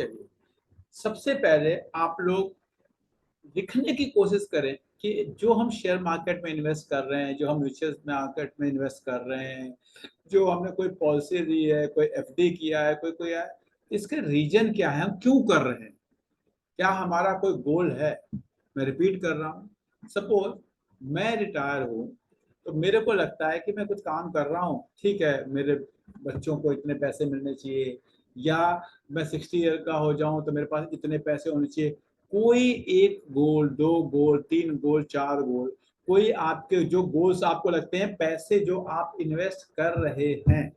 चलिए, सबसे पहले आप लोग लिखने की कोशिश करें कि जो हम शेयर मार्केट में इन्वेस्ट कर रहे हैं, जो हम म्यूचुअल मार्केट में इन्वेस्ट कर रहे हैं, जो हमने कोई पॉलिसी ली है, कोई एफडी किया है, कोई कोई है, इसके रीजन क्या है, हम क्यों कर रहे हैं, क्या हमारा कोई गोल है। मैं रिपीट कर रहा हूँ, सपोज मैं रिटायर हूँ तो मेरे को लगता है कि मैं कुछ काम कर रहा हूँ, ठीक है, मेरे बच्चों को इतने पैसे मिलने चाहिए, या मैं 60 ईयर का हो जाऊं तो मेरे पास इतने पैसे होने चाहिए। कोई एक गोल, दो गोल, तीन गोल, चार गोल, कोई आपके जो गोल्स आपको लगते हैं, पैसे जो आप इन्वेस्ट कर रहे हैं,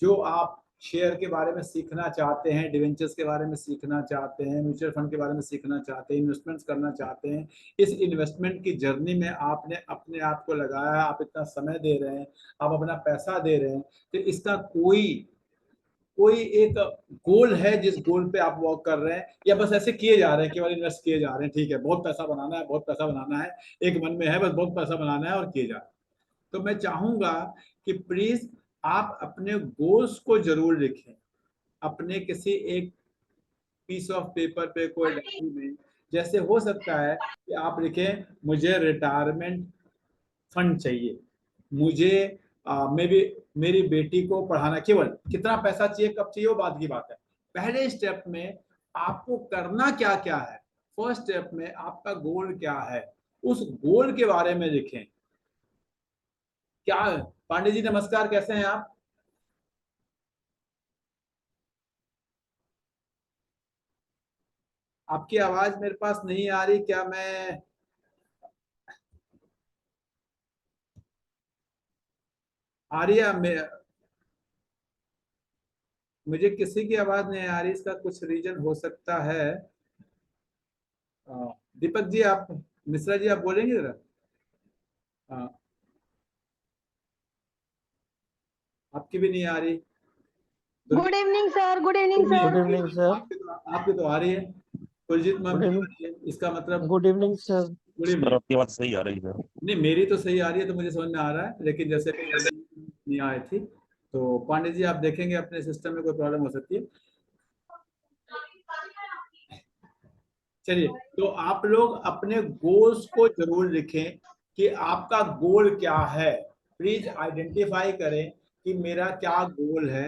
जो आप शेयर के बारे में सीखना चाहते हैं, डिवेंचर्स के बारे में सीखना चाहते हैं, म्यूचुअल फंड के बारे में सीखना चाहते हैं, इन्वेस्टमेंट्स करना चाहते हैं, इस इन्वेस्टमेंट की जर्नी में आपने अपने आप को लगाया है, आप इतना समय दे रहे हैं, आप अपना पैसा दे रहे हैं, तो इसका कोई कोई एक गोल है जिस गोल पे आप वर्क कर रहे हैं, या बस ऐसे किए जा रहे हैं, केवल इन्वेस्ट किए जा रहे हैं, ठीक है, बहुत पैसा बनाना है, बहुत पैसा बनाना है, एक मन में है बस बहुत पैसा बनाना है और किए जा रहे हैं। तो मैं चाहूंगा कि प्लीज आप अपने गोल्स को जरूर लिखें, अपने किसी एक पीस ऑफ पेपर पे, कोई डायरी में। जैसे हो सकता है कि आप लिखें मुझे रिटायरमेंट फंड चाहिए, मुझे मे बी मेरी बेटी को पढ़ाना, केवल कितना पैसा चाहिए, कब चाहिए, वो बात की बात है। पहले स्टेप में आपको करना क्या क्या है, फर्स्ट स्टेप में आपका गोल क्या है, उस गोल के बारे में लिखें। क्या पांडे जी, नमस्कार, कैसे हैं आप? आपकी आवाज मेरे पास नहीं आ रही, क्या मैं आ रही है मुझे किसी की आवाज नहीं आ रही, इसका कुछ रीजन हो सकता है। दीपक जी, आप, मिश्रा जी, आप बोलेंगे जरा। हाँ, आपकी भी नहीं आ रही। Good evening sir, good evening good sir. Evening sir. आपकी तो आ रही है। कुलजीत मैम गुड की आ इवनिंग। रही है, इसका मतलब good evening sir. Good sir evening. आपकी आवाज सही आ रही है। नहीं, मेरी तो सही आ रही है, तो मुझे समझ में आ रहा है, लेकिन जैसे नहीं आई थी, तो पांडे जी आप देखेंगे अपने सिस्टम में कोई प्रॉब्लम हो सकती है। चलिए, तो आप लोग अपने गोल्स को जरूर लिखें कि आपका गोल क्या है। प्लीज आइडेंटिफाई करें कि मेरा क्या गोल है।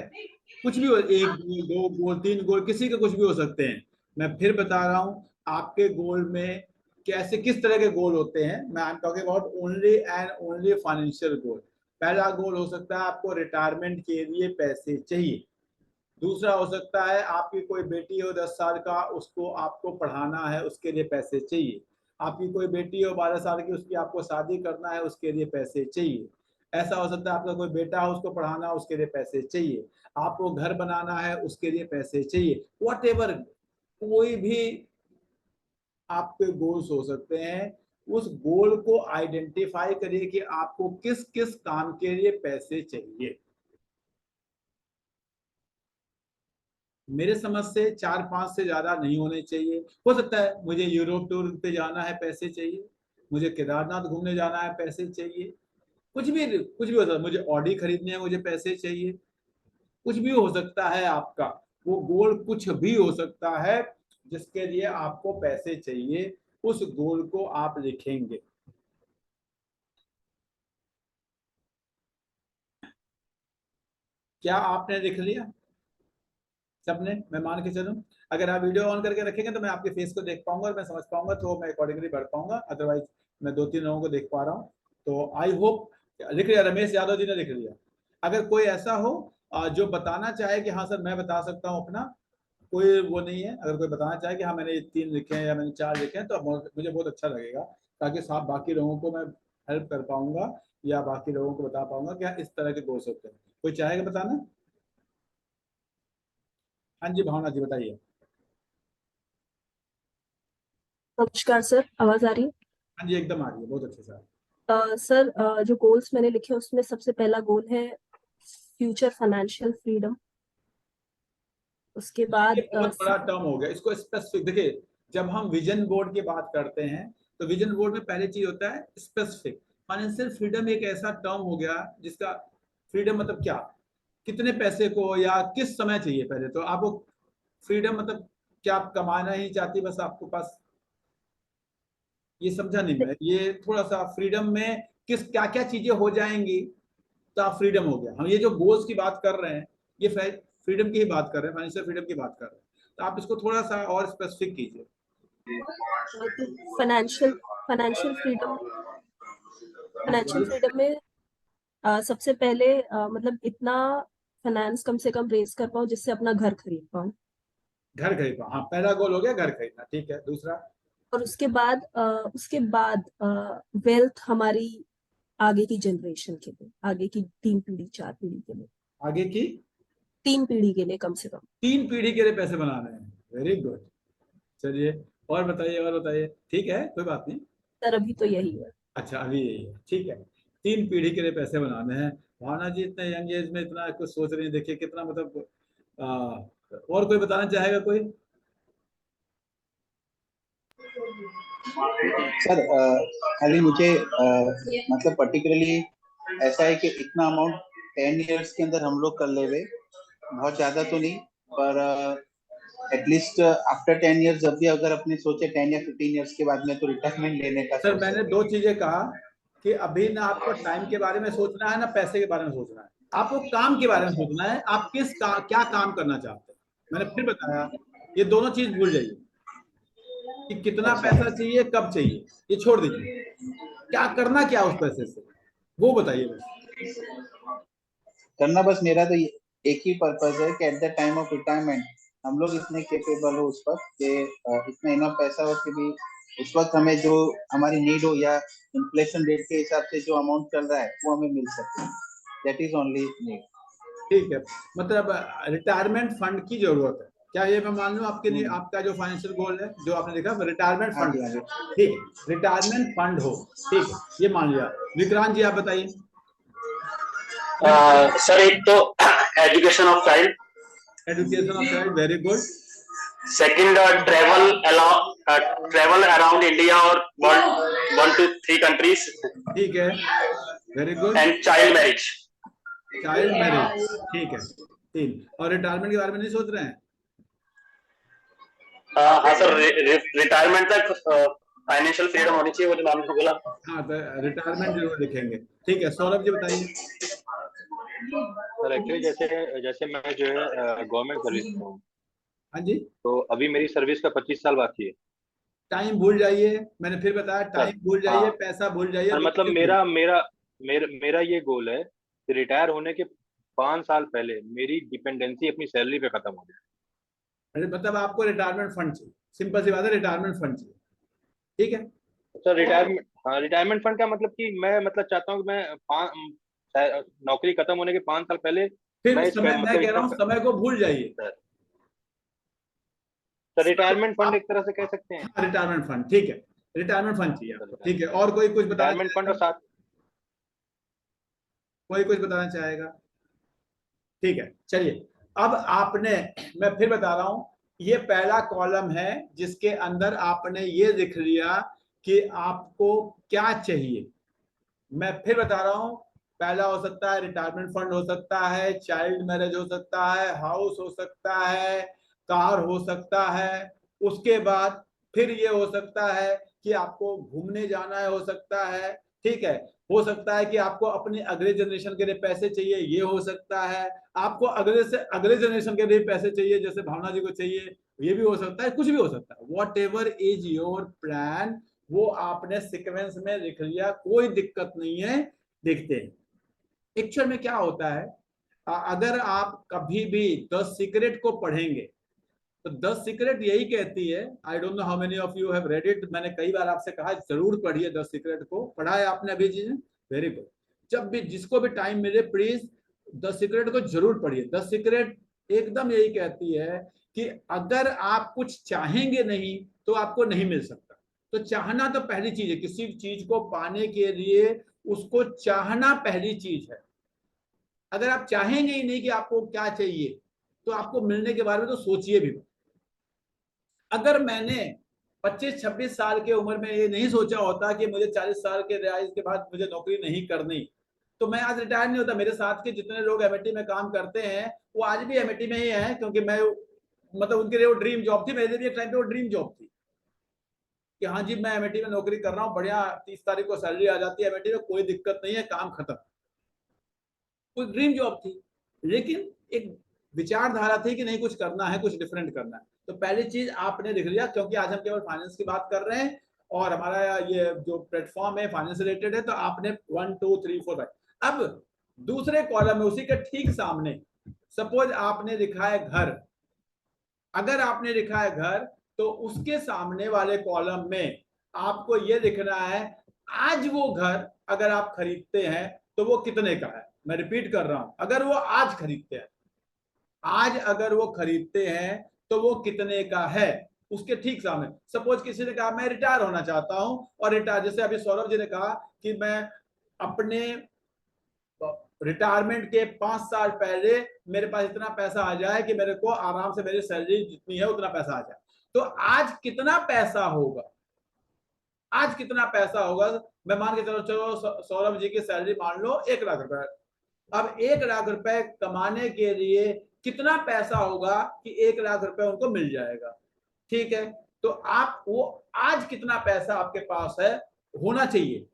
कुछ भी हो, एक गोल, दो गोल, तीन गोल, किसी के कुछ भी हो सकते हैं। मैं फिर बता रहा हूं, आपके गोल में कैसे किस तरह के गोल होते हैं। मैं I am talking about only and only financial goal. पहला गोल हो सकता है आपको रिटायरमेंट के लिए पैसे चाहिए। दूसरा हो सकता है आपकी कोई बेटी हो 10 साल का, उसको आपको पढ़ाना है, उसके लिए पैसे चाहिए। आपकी कोई बेटी हो 12 साल की, उसकी आपको शादी करना है, उसके लिए पैसे चाहिए। ऐसा हो सकता है आपका कोई बेटा हो, उसको पढ़ाना, उसके लिए पैसे चाहिए। आपको घर बनाना है, उसके लिए पैसे चाहिए। वॉट कोई भी आपके गोल्स हो सकते हैं। उस गोल को आइडेंटिफाई करिए कि आपको किस किस काम के लिए पैसे चाहिए। मेरे समझ से 4-5 से ज्यादा नहीं होने चाहिए। हो सकता है मुझे यूरोप टूर पे जाना है, पैसे चाहिए, मुझे केदारनाथ घूमने जाना है, पैसे चाहिए, कुछ भी हो सकता है, मुझे ऑडी खरीदने है, मुझे पैसे चाहिए। कुछ भी हो सकता है आपका, वो गोल कुछ भी हो सकता है जिसके लिए आपको पैसे चाहिए। उस गोल को आप लिखेंगे। क्या आपने लिख लिया सबने? मैं मान के चलूं, अगर आप वीडियो ऑन करके रखेंगे तो मैं आपके फेस को देख पाऊंगा और मैं समझ पाऊंगा, तो मैं अकॉर्डिंगली बढ़ पाऊंगा। अदरवाइज मैं 2-3 लोगों को देख पा रहा हूँ। तो आई होप लिख लिया, रमेश यादव जी ने लिख लिया। अगर कोई ऐसा हो जो बताना चाहे कि हाँ सर मैं बता सकता हूँ अपना, कोई वो नहीं है, अगर कोई बताना चाहे कि हाँ मैंने 3 लिखे हैं या मैंने 4 लिखे हैं, तो मुझे बहुत अच्छा लगेगा, ताकि साथ बाकी लोगों को मैं हेल्प कर पाऊंगा, या बाकी लोगों को बता पाऊंगा कि हाँ इस तरह के गोल्स होते हैं। कोई चाहेगा बताना? हाँ जी, भावना जी बताइए। नमस्कार सर, आवाज आ रही है? हाँ जी, एकदम आ रही है, बहुत अच्छे से। सर, जो गोल्स मैंने लिखे उसमें सबसे पहला गोल है फ्यूचर फाइनेंशियल फ्रीडम। उसके बाद ये बहुत बड़ा टर्म हो गया, इसको स्पेसिफिक देखिए। जब हम विजन बोर्ड की बात करते हैं, तो विजन बोर्ड में पहले चीज होता है स्पेसिफिक। फाइनेंशियल फ्रीडम एक ऐसा टर्म हो गया जिसका फ्रीडम मतलब क्या, कितने पैसे को या किस समय चाहिए। पहले तो आपको फ्रीडम मतलब क्या आप कमाना ही चाहती बस आपके पास? ये समझा नहीं मैं, ये थोड़ा सा फ्रीडम में किस क्या क्या चीजें हो जाएंगी तो आप फ्रीडम हो गया। हम ये जो गोल्स की बात कर रहे हैं ये फ्रीडम की ही बात कर रहे हैं, फाइनेंशियल फ्रीडम की बात कर रहे हैं, तो आप इसको थोड़ा सा और स्पेसिफिक कीजिए। तो financial financial freedom financial freedom में सबसे पहले मतलब इतना फाइनेंस कम से कम रेज कर पाओ जिससे अपना घर खरीद पाओ। घर खरीदना, हाँ पहला गोल हो गया घर खरीदना, ठीक है। दूसरा? और उसके बाद वेल्थ हमारी आगे की जनरेशन के लिए, आगे की 3 पीढ़ी 4 पीढ़ी के लिए, आगे की 3 पीढ़ी के लिए कम से कम। 3 पीढ़ी के लिए पैसे बनाने हैं, वेरी गुड। चलिए और बताइए, और बताइए। ठीक है, कोई बात नहीं। सर अभी तो यही है। अच्छा, अभी यही है, ठीक है। 3 पीढ़ी के लिए पैसे बनाने हैं। भावना जी इतने यंग एज में इतना कुछ सोच रही है, देखिए कितना मतलब और कोई बताना चाहेगा कोई? सर खाली मुझे मतलब पर्टिकुलरली ऐसा है कि इतना अमाउंट 10 इयर्स के अंदर हम लोग कर ले हुए, बहुत ज्यादा तो नहीं, पर एटलीस्ट आफ्टर 10 इयर्स जब भी अगर अपने सोचे 10 या 15 इयर्स के बाद में तो रिटायरमेंट लेने का सर सोच मैंने रहे 2 चीजें कहा कि अभी ना आपको टाइम के बारे में सोचना है ना पैसे के बारे में सोचना है, आपको काम के बारे में सोचना है। आप क्या काम करना चाहते हैं। मैंने फिर बताया, ये दोनों चीज भूल जाइए कि कितना अच्छा पैसा चाहिए, कब चाहिए, ये छोड़ दीजिए। क्या करना, क्या उस पैसे से, वो बताइए बस। करना बस मेरा तो एक ही पर्पज है कि at the time of retirement हम लोग इतने केपेबल हो उस वक्त कि इतना इनफ पैसा हो कि भी उस वक्त हमें जो हमारी नीड हो या इन्फ्लेशन रेट के हिसाब से जो अमाउंट चल रहा है वो हमें मिल सके। That is only need. ठीक है, मतलब रिटायरमेंट फंड की जरूरत है, क्या ये मैं मान लूं आपके लिए? हम्म। आपका जो फाइनेंशियल गोल है जो आपने देखा रिटायरमेंट हाँ फंड जी, है, हाँ जी। ठीक है, रिटायरमेंट फंड हो, ठीक है, ये मान लिया। विक्रांत जी आप बताइए। सर एक तो education of child, education of child, very good. Second travel around India और वर्ल्ड 1 to 3 कंट्रीज, ठीक है, very good. And child marriage. Child marriage, ठीक है, 3। और रिटायरमेंट के बारे में नहीं सोच रहे हैं? हाँ सर, रिटायरमेंट तक फाइनेंशियल फ्रीडम होनी चाहिए, वो जो मैम ने बोला। हाँ तो रिटायरमेंट जरूर लिखेंगे, ठीक है। सौरभ जी बताइए। सर एक्चुअली जैसे जैसे मैं जो है गवर्नमेंट सर्विस में हूँ, हाँ जी। तो अभी मेरी सर्विस का 25 साल बाकी है। टाइम भूल जाइए, मैंने फिर बताया सर टाइम भूल जाइए, हाँ पैसा भूल जाइए, सर, 2 मतलब चीज भूल। मेरा ये गोल है कि रिटायर होने के 5 साल पहले मेरी डिपेंडेंसी अपनी सैलरी पे खत्म हो जाए। मतलब आपको रिटायरमेंट फंड चाहिए, सिंपल सी बात है, रिटायरमेंट फंड चाहिए, ठीक है। सर रिटायरमेंट फंड का मतलब कि मैं मतलब चाहता हूँ कि मैं नौकरी खत्म होने के 5 साल पहले फिर मैं समय, मैं मतलब कह रहा इतना हूँ समय को भूल जाइए। सर रिटायरमेंट फंड आप, एक तरह से कह सकते हैं। हाँ रिटायरमेंट फंड, ठीक है, रिटायरमेंट फंड चाहिए आपको, ठीक है। और कोई कुछ बताना रिटायरमेंट फंड और चाहेगा? साथ कोई कुछ बताना चाहेगा? ठीक है, चलिए। अब आपने, मैं फिर बता रहा हूं, ये पहला कॉलम है जिसके अंदर आपने ये लिख लिया कि आपको क्या चाहिए। मैं फिर बता रहा हूं, पहला हो सकता है रिटायरमेंट फंड, हो सकता है चाइल्ड मैरिज, हो सकता है हाउस, हो सकता है कार, हो सकता है। उसके बाद फिर ये हो सकता है कि आपको घूमने जाना है, हो सकता है, ठीक है। हो सकता है कि आपको अपनी अगले जनरेशन के लिए पैसे चाहिए, ये हो सकता है। आपको अगले से अगले जनरेशन के लिए पैसे चाहिए, जैसे भावना जी को चाहिए, ये भी हो सकता है, कुछ भी हो सकता है। What ever is your plan, वो आपने सीक्वेंस में लिख लिया, कोई दिक्कत नहीं है। देखते हैं एक्चुअल में क्या होता है। अगर आप कभी भी द सीक्रेट को पढ़ेंगे तो द सीक्रेट यही कहती है, I don't know how many of you have read it, मैंने कई बार आपसे कहा जरूर पढ़िए द सीक्रेट को। पढ़ा है आपने अभी जी? Very good. जब भी जिसको भी टाइम मिले प्लीज द सीक्रेट को जरूर पढ़िए। द सीक्रेट एकदम यही कहती है कि अगर आप कुछ चाहेंगे नहीं तो आपको नहीं मिल सकता। तो चाहना तो पहली चीज है, किसी चीज को पाने के लिए उसको चाहना पहली चीज है। अगर आप चाहेंगे ही नहीं कि आपको क्या चाहिए तो आपको मिलने के बारे में तो सोचिए भी। अगर मैंने 25-26 साल के उम्र में ये नहीं सोचा होता कि मुझे 40 साल के रियाइज के बाद मुझे नौकरी नहीं करनी, तो मैं आज रिटायर नहीं होता। मेरे साथ के जितने लोग एमएटी में काम करते हैं वो आज भी एमएटी में ही हैं, क्योंकि मैं मतलब उनके लिए वो ड्रीम जॉब थी, मेरे लिए भी एक टाइम पे वो ड्रीम जॉब थी कि हाँ जी मैं एमआईटी में नौकरी कर रहा हूँ, बढ़िया 30 तारीख को सैलरी आ जाती है एमआईटी में, कोई दिक्कत नहीं है, काम खत्म। कोई ड्रीम जॉब थी, लेकिन एक विचारधारा थी कि नहीं कुछ करना है, कुछ डिफरेंट करना है। तो पहली चीज आपने लिख लिया, क्योंकि आज हम केवल फाइनेंस की बात कर रहे हैं और हमारा ये जो प्लेटफॉर्म है फाइनेंस रिलेटेड है, तो आपने 1 2 3 4 5। अब दूसरे कॉलम में उसी के ठीक सामने सपोज आपने लिखा है घर, अगर आपने लिखा है घर तो उसके सामने वाले कॉलम में आपको ये लिखना है आज वो घर अगर आप खरीदते हैं तो वो कितने का है। मैं रिपीट कर रहा हूं, अगर वो आज खरीदते हैं, आज अगर वो खरीदते हैं तो वो कितने का है। उसके ठीक सामने सपोज किसी ने कहा मैं रिटायर होना चाहता हूं, और रिटायर, जैसे अभी सौरभ जी ने कहा कि मैं अपने रिटायरमेंट के 5 साल पहले मेरे पास इतना पैसा आ जाए कि मेरे को आराम से मेरी सैलरी जितनी है उतना पैसा आ जाए। तो आज कितना पैसा होगा, आज कितना पैसा होगा। मैं मान के चलो सौरभ जी की सैलरी मान लो 1 लाख रुपए। अब 1 लाख रुपए कमाने के लिए कितना पैसा होगा कि 1 लाख रुपए उनको मिल जाएगा। ठीक है, तो आप वो आज कितना पैसा आपके पास है होना चाहिए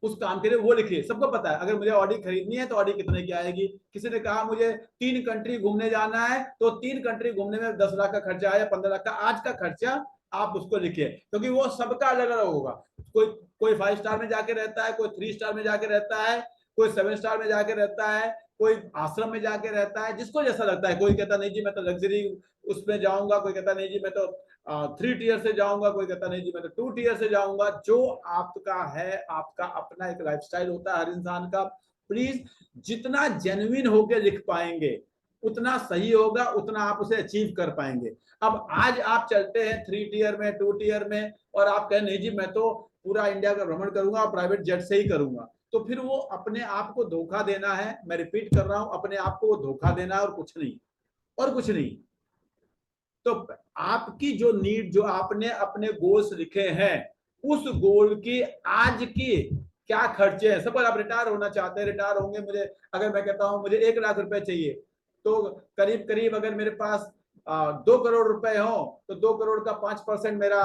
उस काम के लिए वो लिखिए। सबको पता है अगर मुझे ऑडी खरीदनी है तो ऑडी कितने की आएगी। किसी ने कहा मुझे 3 कंट्री घूमने जाना है तो 3 कंट्री घूमने में 10 लाख का खर्चा है या 15 लाख का, आज का खर्चा आप उसको लिखिए, क्योंकि वो सबका अलग अलग होगा। कोई 5 स्टार में जाके रहता है, कोई 3 स्टार में जाके रहता है, कोई 7 स्टार में जाके रहता है, कोई आश्रम में जाके रहता है, जिसको जैसा लगता है। कोई कहता नहीं जी मैं तो लग्जरी उसमें जाऊंगा, कोई कहता नहीं जी मैं तो 3 टीयर से जाऊंगा, कोई कहता नहीं जी मैं तो 2 टीयर से जाऊंगा। जो आपका है, आपका अपना एक लाइफस्टाइल होता है हर इंसान का। प्लीज जितना जेन्युइन होके लिख पाएंगे उतना सही होगा, उतना आप उसे अचीव कर पाएंगे। अब आज आप चलते हैं 3 टीयर में, 2 टीयर में, और आप कहें नहीं जी मैं तो पूरा इंडिया का भ्रमण करूंगा और प्राइवेट जेट से ही करूंगा, तो फिर वो अपने आप को धोखा देना है। मैं रिपीट कर रहा हूं, अपने आप को वो धोखा देना है और कुछ नहीं, और कुछ नहीं। तो आपकी जो नीड, जो आपने अपने गोल्स लिखे हैं, उस गोल की आज की क्या खर्चे हैं। सपोज आप रिटायर होना चाहते हैं, रिटायर होंगे, मुझे अगर मैं कहता हूं मुझे 1 लाख रुपए चाहिए, तो करीब करीब अगर मेरे पास 2 करोड़ रुपए हो तो 2 करोड़ का 5% मेरा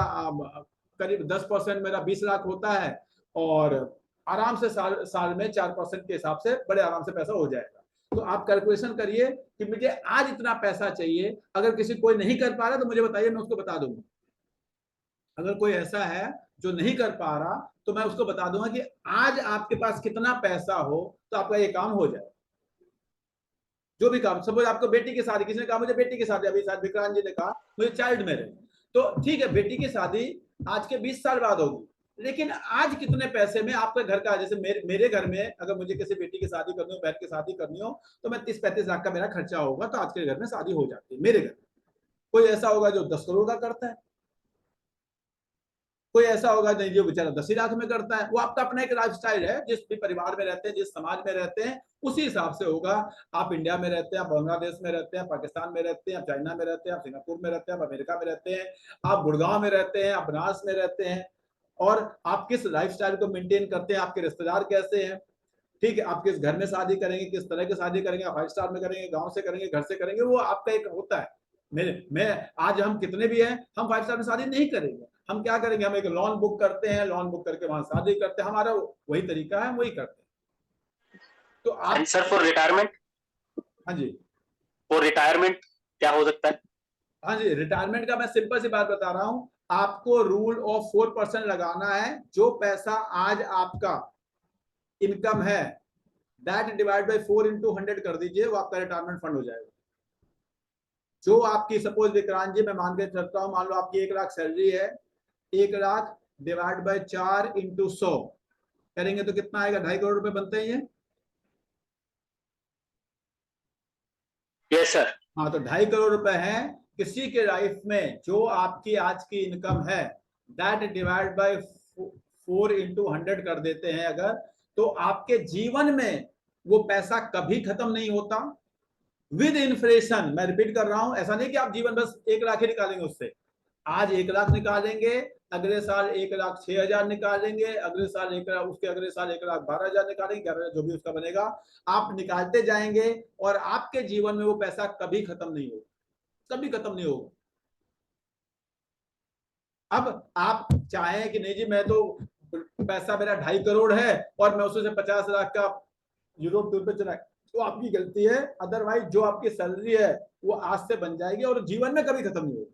करीब 10% मेरा 20 लाख होता है, और आराम से साल में 4% के हिसाब से बड़े आराम से पैसा हो जाएगा। तो आप कैलकुलेशन करिए कि मुझे आज इतना पैसा चाहिए। अगर किसी कोई नहीं कर पा रहा तो मुझे बताइए, मैं उसको बता दूंगा। अगर कोई ऐसा है जो नहीं कर पा रहा तो मैं उसको बता दूंगा कि आज आपके पास कितना पैसा हो तो आपका ये काम हो जाए। जो भी काम, सपोज आपको बेटी की शादी, किसी ने कहा मुझे बेटी की शादी, अभी शायद विक्रांत जी ने कहा मुझे चाइल्ड मैरिज, तो ठीक है बेटी की शादी आज के 20 साल बाद होगी, लेकिन आज कितने पैसे में आपके घर का, जैसे मेरे घर में अगर मुझे किसी बेटी की शादी करनी हो, बहन की शादी करनी हो, तो मैं 30-35 लाख का मेरा खर्चा होगा, तो आज के घर में शादी हो जाती है मेरे घर। कोई ऐसा होगा जो 10 करोड़ का करता है, कोई ऐसा होगा नहीं जो बेचारा 10 ही लाख में करता है। वो आपका अपना एक लाइफस्टाइल है, जिस भी परिवार में रहते हैं, जिस समाज में रहते हैं, उसी हिसाब से होगा। आप इंडिया में रहते हैं, आप बांग्लादेश में रहते हैं, पाकिस्तान में रहते हैं, आप चाइना में रहते हैं, आप सिंगापुर में रहते हैं, आप अमेरिका में रहते हैं, आप गुड़गांव में रहते हैं, आप बनारस में रहते हैं, और आप किस लाइफस्टाइल को मेंटेन करते हैं, आपके रिश्तेदार कैसे हैं, ठीक है, आप किस घर में शादी करेंगे, किस तरह की शादी करेंगे, आप 5 स्टार में करेंगे, गांव से करेंगे, घर से करेंगे, वो आपका एक होता है। मैं आज हम कितने भी हैं, हम 5 स्टार में शादी नहीं करेंगे। हम क्या करेंगे, हम एक लॉन बुक करते हैं, लॉन बुक करके वहां शादी करते हैं, हमारा वही तरीका है, वही करते हैं। तो आप सर फॉर रिटायरमेंट, हाँ जी, फॉर रिटायरमेंट क्या हो सकता है? हाँ जी, रिटायरमेंट का मैं सिंपल सी बात बता रहा हूं, आपको रूल ऑफ 4% लगाना है। जो पैसा आज आपका इनकम है दैट डिवाइड बाय 4 into 100 कर दीजिए, वो आपका रिटायरमेंट फंड हो जाएगा। जो आपकी, सपोज विक्रांत जी मैं मान के चलता हूं, मान लो आपकी 1 लाख सैलरी है, 1 लाख डिवाइड बाय 4 into 100 करेंगे तो कितना आएगा, 2.5 करोड़ रुपए बनते हैं ये। Yes sir. हाँ, तो 2.5 करोड़ रुपए है किसी के लाइफ में। जो आपकी आज की इनकम है दैट डिवाइड बाय 4 into 100 कर देते हैं अगर, तो आपके जीवन में वो पैसा कभी खत्म नहीं होता। विद इन्फ्लेशन, मैं रिपीट कर रहा हूं, ऐसा नहीं कि आप जीवन बस 1 लाख ही निकालेंगे उससे। आज 1 लाख निकालेंगे, अगले साल 1,06,000 निकालेंगे, अगले साल 1 लाख, उसके अगले साल 1,12,000 निकालेंगे, 11,000 जो भी उसका बनेगा, आप निकालते जाएंगे और आपके जीवन में वो पैसा कभी खत्म नहीं होगा। कभी खत्म नहीं होगा। अब आप चाहें कि नहीं जी मैं तो पैसा मेरा 2.5 करोड़ है और मैं उसमें से 50 लाख का यूरोप टूर पे चला, तो आपकी गलती है। अदरवाइज जो आपकी सैलरी है वो आज से बन जाएगी और जीवन में कभी खत्म नहीं होगा,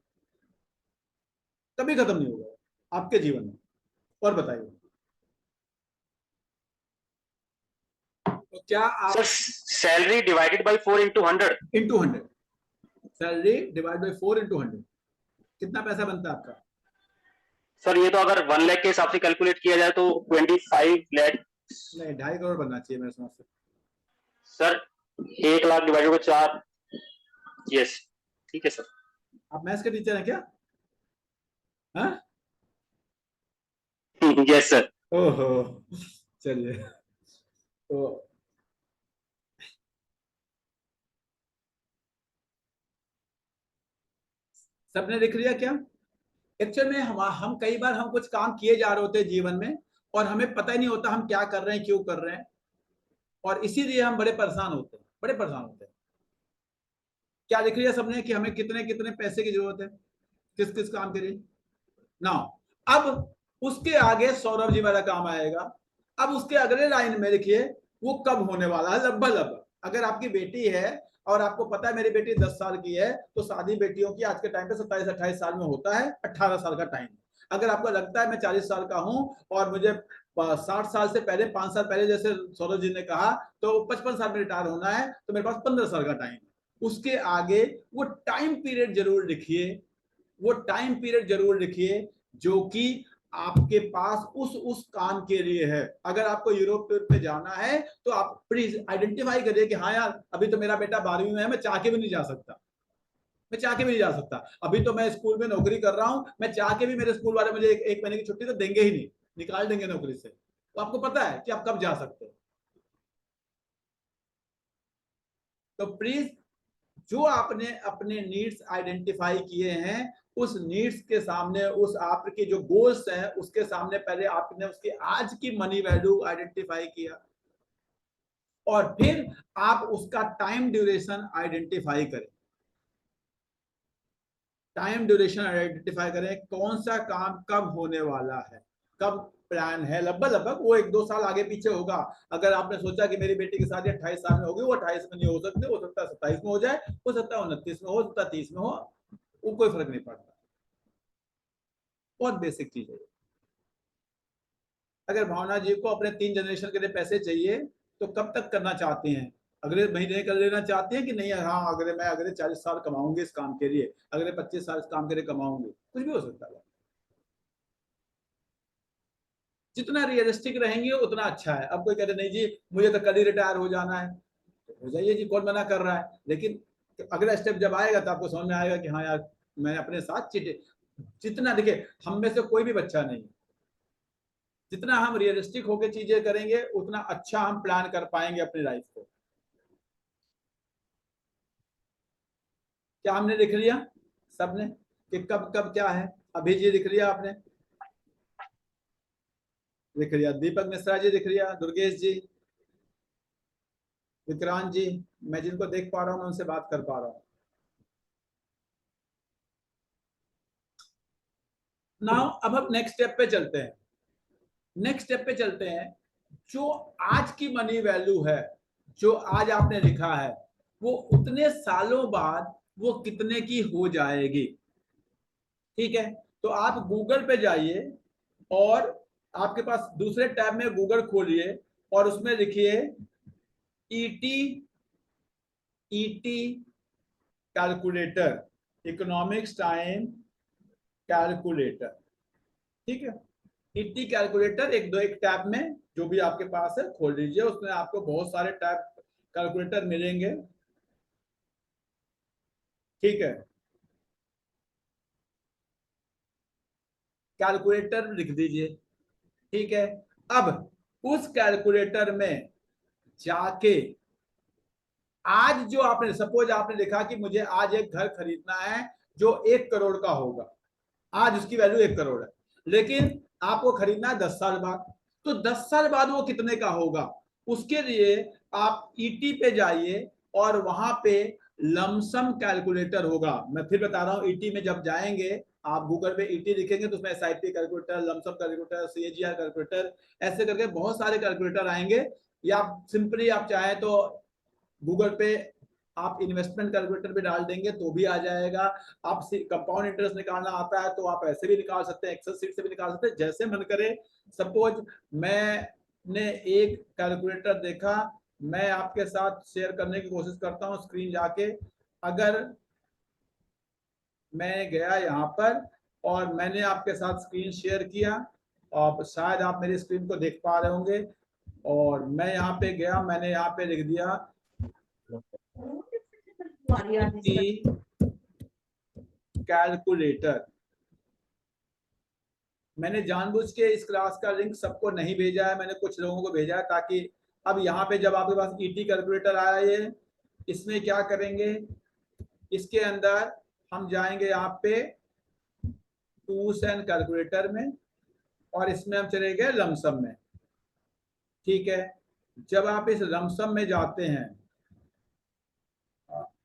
कभी खत्म नहीं होगा आपके जीवन में। और बताइए, तो क्या आप sir salary divided by 4 into 100 into 100, salary divide by 4 into 100, कितना पैसा बनता है आपका? सर ये तो अगर 1 लाख के हिसाब से कैलकुलेट किया जाए तो 25 लाख। नहीं, 2.5 करोड़ बनना चाहिए मेरे समझ से। Sir 1 lakh divided by 4, yes ठीक है सर। आप मैथ्स के टीचर हैं क्या? हाँ, यस सर। ओहो, चलिए। तो सबने लिख लिया क्या? एक्चुअल में हम कई बार हम कुछ काम किए जा रहे होते हैं जीवन में और हमें पता ही नहीं होता हम क्या कर रहे हैं, क्यों कर रहे हैं, और इसीलिए हम बड़े परेशान होते हैं, बड़े परेशान होते हैं। क्या लिख लिया सबने कि हमें कितने कितने पैसे की जरूरत है किस किस काम के लिए ना? अब उसके आगे सौरभ जी वाला काम आएगा। अब उसके अगले लाइन में लिखिए वो कब होने वाला है, लगभग लगभग। अगर आपकी बेटी है और आपको पता है मेरी बेटी 10 साल की है, तो शादी बेटियों की आज के टाइम पे 27-28 साल में होता है, 18 साल का टाइम। अगर आपको लगता है मैं 40 साल का हूं और मुझे 60 साल से पहले 5 साल पहले जैसे सौरभ जी ने कहा तो 55 साल में रिटायर होना है, तो मेरे पास 15 साल का टाइम है। उसके आगे वो टाइम पीरियड जरूर लिखिए, वो टाइम पीरियड जरूर लिखिए जो कि आपके पास उस काम के लिए है। अगर आपको यूरोप टूर पे जाना है तो आप प्लीज आइडेंटिफाई करिए कि हाँ यार अभी तो मेरा बेटा 12वीं में है, मैं चाह के भी नहीं जा सकता, मैं चाह के भी नहीं जा सकता। अभी तो मैं स्कूल में नौकरी कर रहा हूं, मैं चाह के भी मेरे स्कूल वाले मुझे एक महीने की छुट्टी तो देंगे ही नहीं, निकाल देंगे नौकरी से। तो आपको पता है कि आप कब जा सकते हैं। तो प्लीज जो आपने अपने नीड्स आइडेंटिफाई किए हैं उस नीड्स के सामने, उस आपके जो गोल्स हैं उसके सामने पहले आपने उसकी आज की मनी वैल्यू आइडेंटिफाई किया और फिर आप उसका टाइम ड्यूरेशन आइडेंटिफाई करें। टाइम ड्यूरेशन आइडेंटिफाई करें, कौन सा काम कब होने वाला है, कब प्लान है, लगभग लगभग वो 1-2 साल आगे पीछे होगा। अगर आपने सोचा कि मेरी बेटी की शादी 28 साल में होगी, वो 28 में नहीं हो सकती, हो सकता है 27 में हो जाए, हो सकता है 29 में हो सकता है 30 में हो, वो कोई फर्क नहीं पड़ता। बहुत बेसिक चीज है। अगर भावना जी को अपने 3 जनरेशन के लिए पैसे चाहिए तो कब तक करना चाहते हैं? अगले महीने कर लेना चाहते हैं कि नहीं हाँ अगले 40 साल कमाऊंगी इस काम के लिए, अगले 25 साल इस काम के लिए कमाऊंगी, कुछ भी हो सकता है। जितना रियलिस्टिक रहेंगे उतना अच्छा है। अब कोई कहते नहीं जी मुझे तो कल ही रिटायर हो जाना है, तो हो जाइए जी, कौन मना कर रहा है। लेकिन अगला स्टेप जब आएगा तो आपको समझ में आएगा कि हाँ यार मैंने अपने साथ चिटे। जितना देखिए हम में से कोई भी बच्चा नहीं, जितना हम रियलिस्टिक होकर चीजें करेंगे उतना अच्छा हम प्लान कर पाएंगे अपनी लाइफ को। क्या हमने लिख लिया सबने कि कब कब क्या है? अभी जी लिख लिया आपने, लिख लिया, दीपक मिश्रा जी लिख लिया, दुर्गेश जी, विक्रांत जी, मैं जिनको देख पा रहा हूँ मैं उनसे बात कर पा रहा हूँ। नाउ अब हम नेक्स्ट स्टेप पे चलते हैं। नेक्स्ट स्टेप पे चलते हैं, जो आज की मनी वैल्यू है, जो आज आपने लिखा है, वो उतने सालों बाद वो कितने की हो जाएगी। ठीक है, तो आप गूगल पे जाइए और आपके पास दूसरे टैब में गूगल खोलिए और उसमें लिखिए ET calculator, economics time calculator. ठीक है, ईटी कैलकुलेटर एक टैब में जो भी आपके पास है खोल लीजिए, उसमें आपको बहुत सारे टैब कैलकुलेटर मिलेंगे। ठीक है, कैलकुलेटर लिख दीजिए। ठीक है, अब उस कैलकुलेटर में जाके आज जो आपने सपोज आपने लिखा कि मुझे आज एक घर खरीदना है जो 1 करोड़ का होगा, आज उसकी वैल्यू 1 करोड़ है, लेकिन आपको खरीदना है 10 साल बाद, तो 10 साल बाद वो कितने का होगा? उसके लिए आप ईटी पे जाइए और वहां पे लमसम कैलकुलेटर होगा। मैं फिर बता रहा हूँ, ईटी में जब जाएंगे आप गूगल पे ईटी लिखेंगे तो उसमें SIP calculator, lump sum calculator, CAGR calculator, ऐसे करके बहुत सारे कैलकुलेटर आएंगे। या सिंपली आप चाहे तो गूगल पे आप इन्वेस्टमेंट कैलकुलेटर भी डाल देंगे तो भी आ जाएगा। आप कंपाउंड इंटरेस्ट निकालना आता है तो आप ऐसे भी निकाल सकते हैं, एक्सेल सीट से भी निकाल सकते हैं, जैसे मन करे। सपोज मैंने एक कैलकुलेटर देखा, मैं आपके साथ शेयर करने की कोशिश करता हूँ स्क्रीन जाके। अगर मैं गया यहाँ पर और मैंने आपके साथ स्क्रीन शेयर किया, और शायद आप मेरी स्क्रीन को देख पा रहे होंगे, और मैं यहाँ पे गया, मैंने यहाँ पे लिख दिया कैलकुलेटर। मैंने जानबूझ के इस क्लास का लिंक सबको नहीं भेजा है, मैंने कुछ लोगों को भेजा है, ताकि अब यहाँ पे जब आपके पास ईटी कैलकुलेटर आया है, इसमें क्या करेंगे, इसके अंदर हम जाएंगे यहाँ पे टूल्स एंड कैलकुलेटर में, और इसमें हम चले गए लमसम में। ठीक है, जब आप इस लमसम में जाते हैं,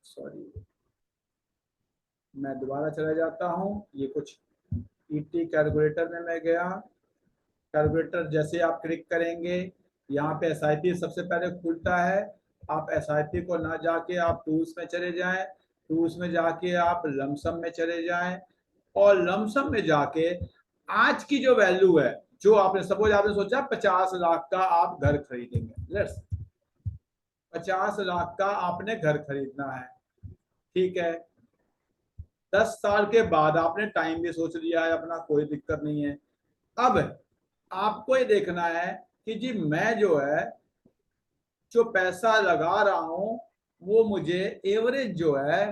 सॉरी मैं दोबारा चला जाता हूँ, ये कुछ ईटी कैलकुलेटर में मैं गया। कैलकुलेटर जैसे आप क्लिक करेंगे, यहाँ पे एसआईपी सबसे पहले खुलता है। आप एसआईपी को ना जाके आप टूल्स में चले जाएं, टूल्स में जाके आप लमसम में चले जाएं, और लमसम में जाके आज की जो वैल्यू है, जो आपने सपोज आपने सोचा 50 लाख का आप घर खरीदेंगे, लेट्स 50 लाख का आपने घर खरीदना है। ठीक है, 10 साल के बाद आपने टाइम भी सोच लिया है अपना, कोई दिक्कत नहीं है। अब आपको ये देखना है कि जी मैं जो है जो पैसा लगा रहा हूं वो मुझे एवरेज जो है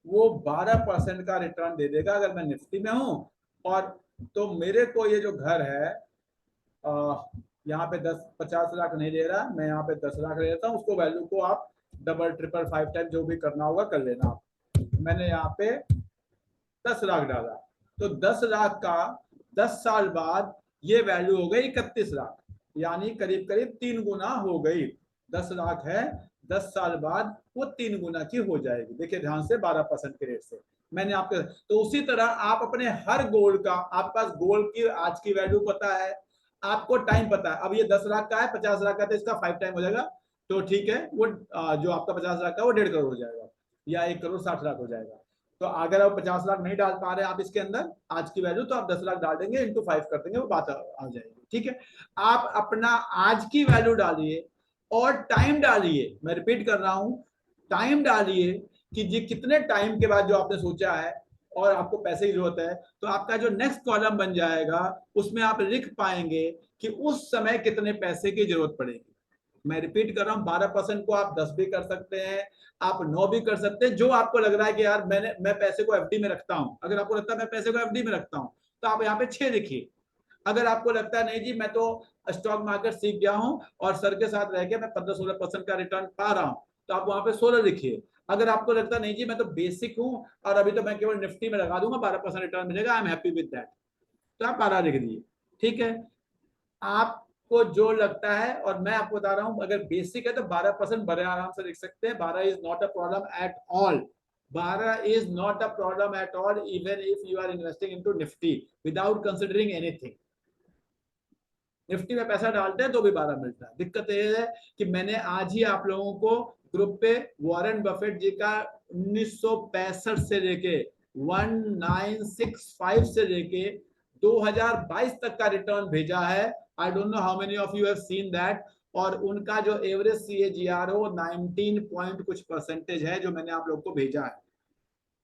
वो 12% का रिटर्न दे देगा अगर मैं निफ्टी में हूं। और तो मेरे को ये जो घर है यहाँ पे 50 लाख नहीं ले रहा, मैं यहाँ पे 10 लाख ले लेता हूँ, उसको वैल्यू को आप डबल ट्रिपल 5 टाइम जो भी करना होगा कर लेना आप। मैंने यहाँ पे 10 लाख डाला, तो 10 लाख का 10 साल बाद ये वैल्यू हो गई 31 लाख, यानी करीब करीब 3 गुना हो गई। 10 लाख है, 10 साल बाद वो 3 गुना की हो जाएगी। देखिए ध्यान से, 12% के रेट से मैंने आपके। तो उसी तरह आप अपने हर गोल्ड का, आपके पास गोल्ड की आज की वैल्यू पता है, आपको टाइम पता है। अब ये 10 लाख का है, 50 लाख का, तो इसका 5 टाइम हो जाएगा, तो ठीक है, वो जो आपका 50 लाख का वो 1.5 करोड़ हो जाएगा, या 1 करोड़ 60 लाख हो जाएगा। तो अगर आप 50 लाख नहीं डाल पा रहे हैं आप इसके अंदर आज की वैल्यू, तो आप 10 लाख डाल देंगे, इंटू 5 कर देंगे, वो बात आ जाएगी। ठीक है, आप अपना आज की वैल्यू डालिए और टाइम डालिए, मैं रिपीट कर रहा हूं, टाइम डालिए कि जी कितने टाइम के बाद जो आपने सोचा है और आपको पैसे की जरूरत है, तो आपका जो नेक्स्ट कॉलम बन जाएगा उसमें आप लिख पाएंगे कि उस समय कितने पैसे की जरूरत पड़ेगी। मैं रिपीट कर रहा हूँ, 12% को आप 10 भी कर सकते हैं, आप 9 भी कर सकते हैं, जो आपको लग रहा है कि यार मैं पैसे को एफडी में रखता हूं। अगर आपको लगता है मैं पैसे को एफडी में रखता हूं तो आप यहाँ पे 6 लिखिए। अगर आपको लगता है नहीं जी मैं तो स्टॉक मार्केट सीख गया हूं और सर के साथ रह के मैं 15-16% का रिटर्न पा रहा हूं, तो आप वहां पे 16 लिखिए। अगर आपको लगता नहीं जी मैं तो बेसिक हूं और अभी तो मैं केवल निफ्टी में लगा दूंगा, 12% रिटर्न मिलेगा, I am happy with that, तो आप 12 लिख दीजिए। ठीक है, आपको जो लगता है, और मैं आपको बता रहा हूं अगर बेसिक है तो 12% बड़े आराम से लिख सकते हैं। 12 is not a problem at all, 12 is not a problem at all, even if you are investing into Nifty without considering anything. Nifty में पैसा डालते हैं तो भी 12 मिलता है। दिक्कत यह है कि मैंने आज ही आप लोगों को ग्रुप पे वॉरेन बफेट जी का 1965 से लेके 1965 से लेके 2022 तक का रिटर्न भेजा है। I don't know how many of you have seen that. और उनका जो एवरेज CAGR हो 19 पॉइंट कुछ परसेंटेज है जो मैंने आप लोग को भेजा है।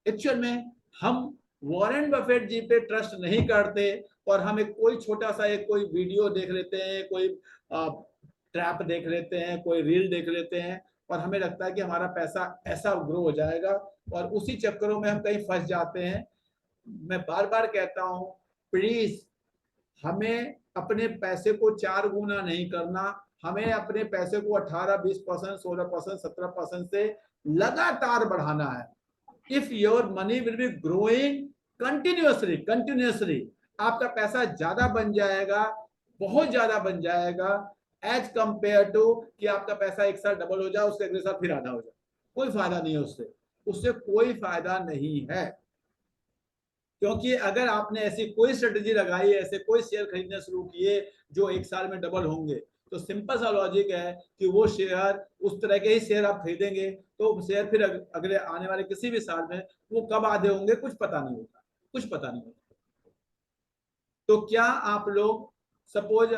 एक्चुअल में हम वॉरेन बफेट जी पे ट्रस्ट नहीं करते और हम एक कोई छोटा सा एक कोई वीडियो देख लेते हैं, कोई ट्रैप देख लेते हैं, कोई रील देख लेते हैं और हमें लगता है कि हमारा पैसा ऐसा ग्रो हो जाएगा और उसी चक्करों में हम कहीं फंस जाते हैं। मैं बार बार कहता हूं, प्लीज हमें अपने पैसे को 4 गुना नहीं करना, हमें अपने पैसे को 18, 20%, 16%, 17% से लगातार बढ़ाना है। If your money will be growing continuously, आपका पैसा ज्यादा बन जाएगा, बहुत ज्यादा बन जाएगा एज कंपेयर टू कि आपका पैसा एक साल डबल हो जाए उसके अगले साल फिर आधा हो जाए, कोई फायदा नहीं है उससे। उससे कोई फायदा नहीं है। क्योंकि अगर आपने ऐसी कोई स्ट्रेटेजी लगाई, ऐसे कोई शेयर खरीदने शुरू किए जो 1 साल में डबल होंगे, तो सिंपल सा लॉजिक है कि वो शेयर, उस तरह के ही शेयर आप खरीदेंगे तो शेयर फिर अगले आने वाले किसी भी साल में वो कब आधे होंगे कुछ पता नहीं होता, कुछ पता नहीं होता। तो क्या आप लोग सपोज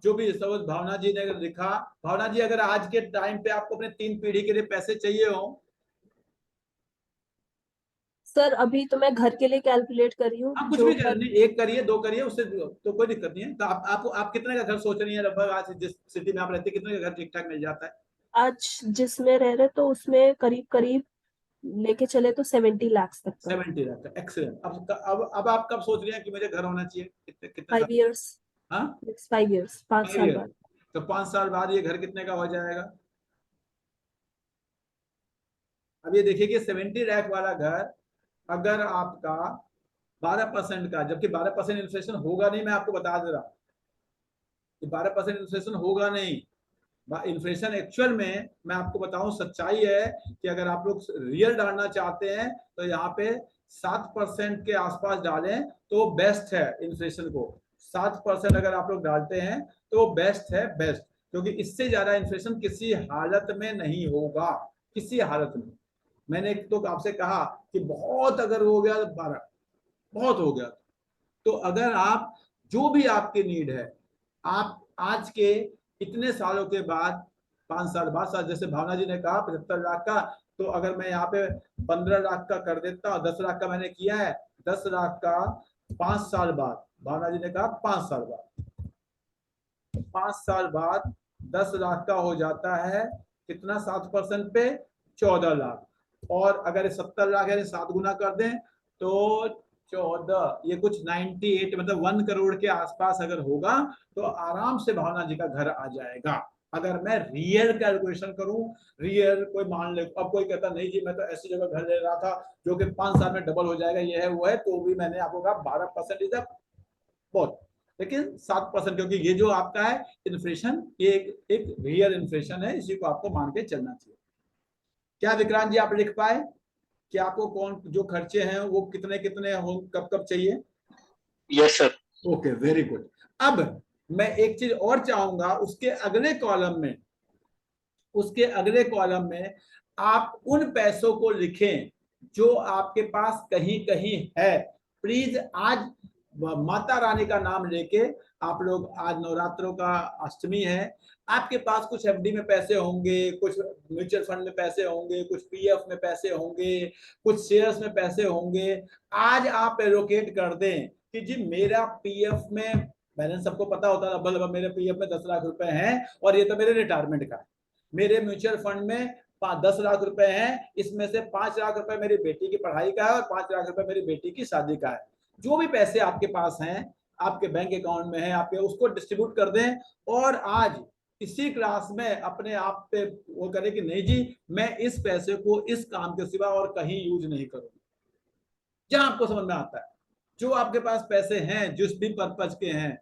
जो भी सपोज भावना जी ने लिखा, भावना जी अगर आज के टाइम पे आपको अपने 3 पीढ़ी के लिए पैसे चाहिए हो, सर अभी तो मैं घर के लिए कैलकुलेट कर रही हूँ, आप कुछ जो भी घर करिए, 1 करिए 2 करिए, उससे तो कोई दिक्कत नहीं है। तो आप कितने का घर सोच रही हैं लगभग, आज जिस सिटी में आप रहते हैं कितने का घर ठीक ठाक मिल जाता है? आज जिसमें रह रहे तो उसमें करीब करीब लेके चले तो 70 लाख तक का। 70 लाख का, एक्सीलेंट। अब आप कब सोच रही हैं कि मुझे घर होना चाहिए, कितने कितना 5 years, हाँ 5 years, 5 5 साल ईयर। बाद। तो 5 साल बाद ये घर कितने का हो जाएगा? अब ये देखिए कि 70 लाख वाला घर अगर आपका 12% का, जबकि 12% इन्फ्लेशन होगा नहीं, मैं आपको बता दे रहा हूँ कि 12% इन्फ्लेशन होगा नहीं। इन्फ्लेशन एक्चुअल में मैं आपको बताऊं, सच्चाई है कि अगर आप लोग रियल डालना चाहते हैं तो यहाँ पे 7% के आसपास डालें तो बेस्ट है इन्फ्लेशन को। 7% अगर आप लोग डालते हैं तो वो बेस्ट है, बेस्ट, क्योंकि इससे ज्यादा इन्फ्लेशन किसी हालत में नहीं होगा, किसी हालत में। मैंने तो आपसे कहा कि बहुत अगर हो गया तो 12, बहुत हो गया। तो अगर आप जो भी आपकी नीड है, आप आज के इतने सालों के बाद, 5 साल बाद, जैसे भावना जी ने कहा 75 लाख का, तो अगर मैं यहाँ पे 15 लाख का कर देता हूँ, 10 लाख का मैंने किया है, 10 लाख का 5 साल बाद, भावना जी ने कहा 5 साल बाद, 5 साल बाद 10 लाख का हो जाता है कितना, 7% पे 14 लाख। और अगर 70 लाख यानी 7 गुना कर दें तो 14, ये कुछ 98 मतलब 1 करोड़ के आसपास अगर होगा तो आराम से भावना जी का घर आ जाएगा। अगर मैं रियल कैलकुलेशन करूं, रियल कोई मान ले, अब कोई कहता नहीं जी मैं तो ऐसी जगह घर ले रहा था जो कि 5 साल में डबल हो जाएगा, ये है वो है, तो भी मैंने आपको कहा 12% इज बहुत, लेकिन 7%, क्योंकि ये जो आपका है इन्फ्लेशन, ये एक रियल इन्फ्लेशन है, इसी को आपको मान के चलना चाहिए। क्या विक्रांत जी आप लिख पाए कि आपको कौन जो खर्चे हैं वो कितने कितने हो, कब कब चाहिए? Yes sir. Okay, very good. अब मैं एक चीज और चाहूंगा, उसके अगले कॉलम में, उसके अगले कॉलम में आप उन पैसों को लिखें जो आपके पास कहीं कहीं है। प्लीज आज माता रानी का नाम लेके आप लोग, आज नवरात्रों का अष्टमी है, आपके पास कुछ एफडी में पैसे होंगे, कुछ म्यूचुअल फंड में पैसे होंगे, कुछ पीएफ में पैसे होंगे, कुछ शेयर्स में पैसे होंगे। आज आप एलोकेट कर दें कि जी मेरा पीएफ में बैलेंस, सबको पता होता है मेरे पीएफ में 10 लाख रुपए हैं और ये तो मेरे रिटायरमेंट का है। मेरे म्यूचुअल फंड में 10 लाख रुपए हैं, इसमें से 5 लाख रुपए मेरी बेटी की पढ़ाई का है और 5 लाख रुपए मेरी बेटी की शादी का है। जो भी पैसे आपके पास हैं, आपके बैंक अकाउंट में है, आपके उसको डिस्ट्रीब्यूट कर दें। और आज इसी क्लास में अपने आप पे वो करें कि नहीं जी मैं इस पैसे को इस काम के सिवा और कहीं यूज नहीं करूंगा। जहां आपको समझ में आता है, जो आपके पास पैसे हैं जिस भी पर्पज के हैं,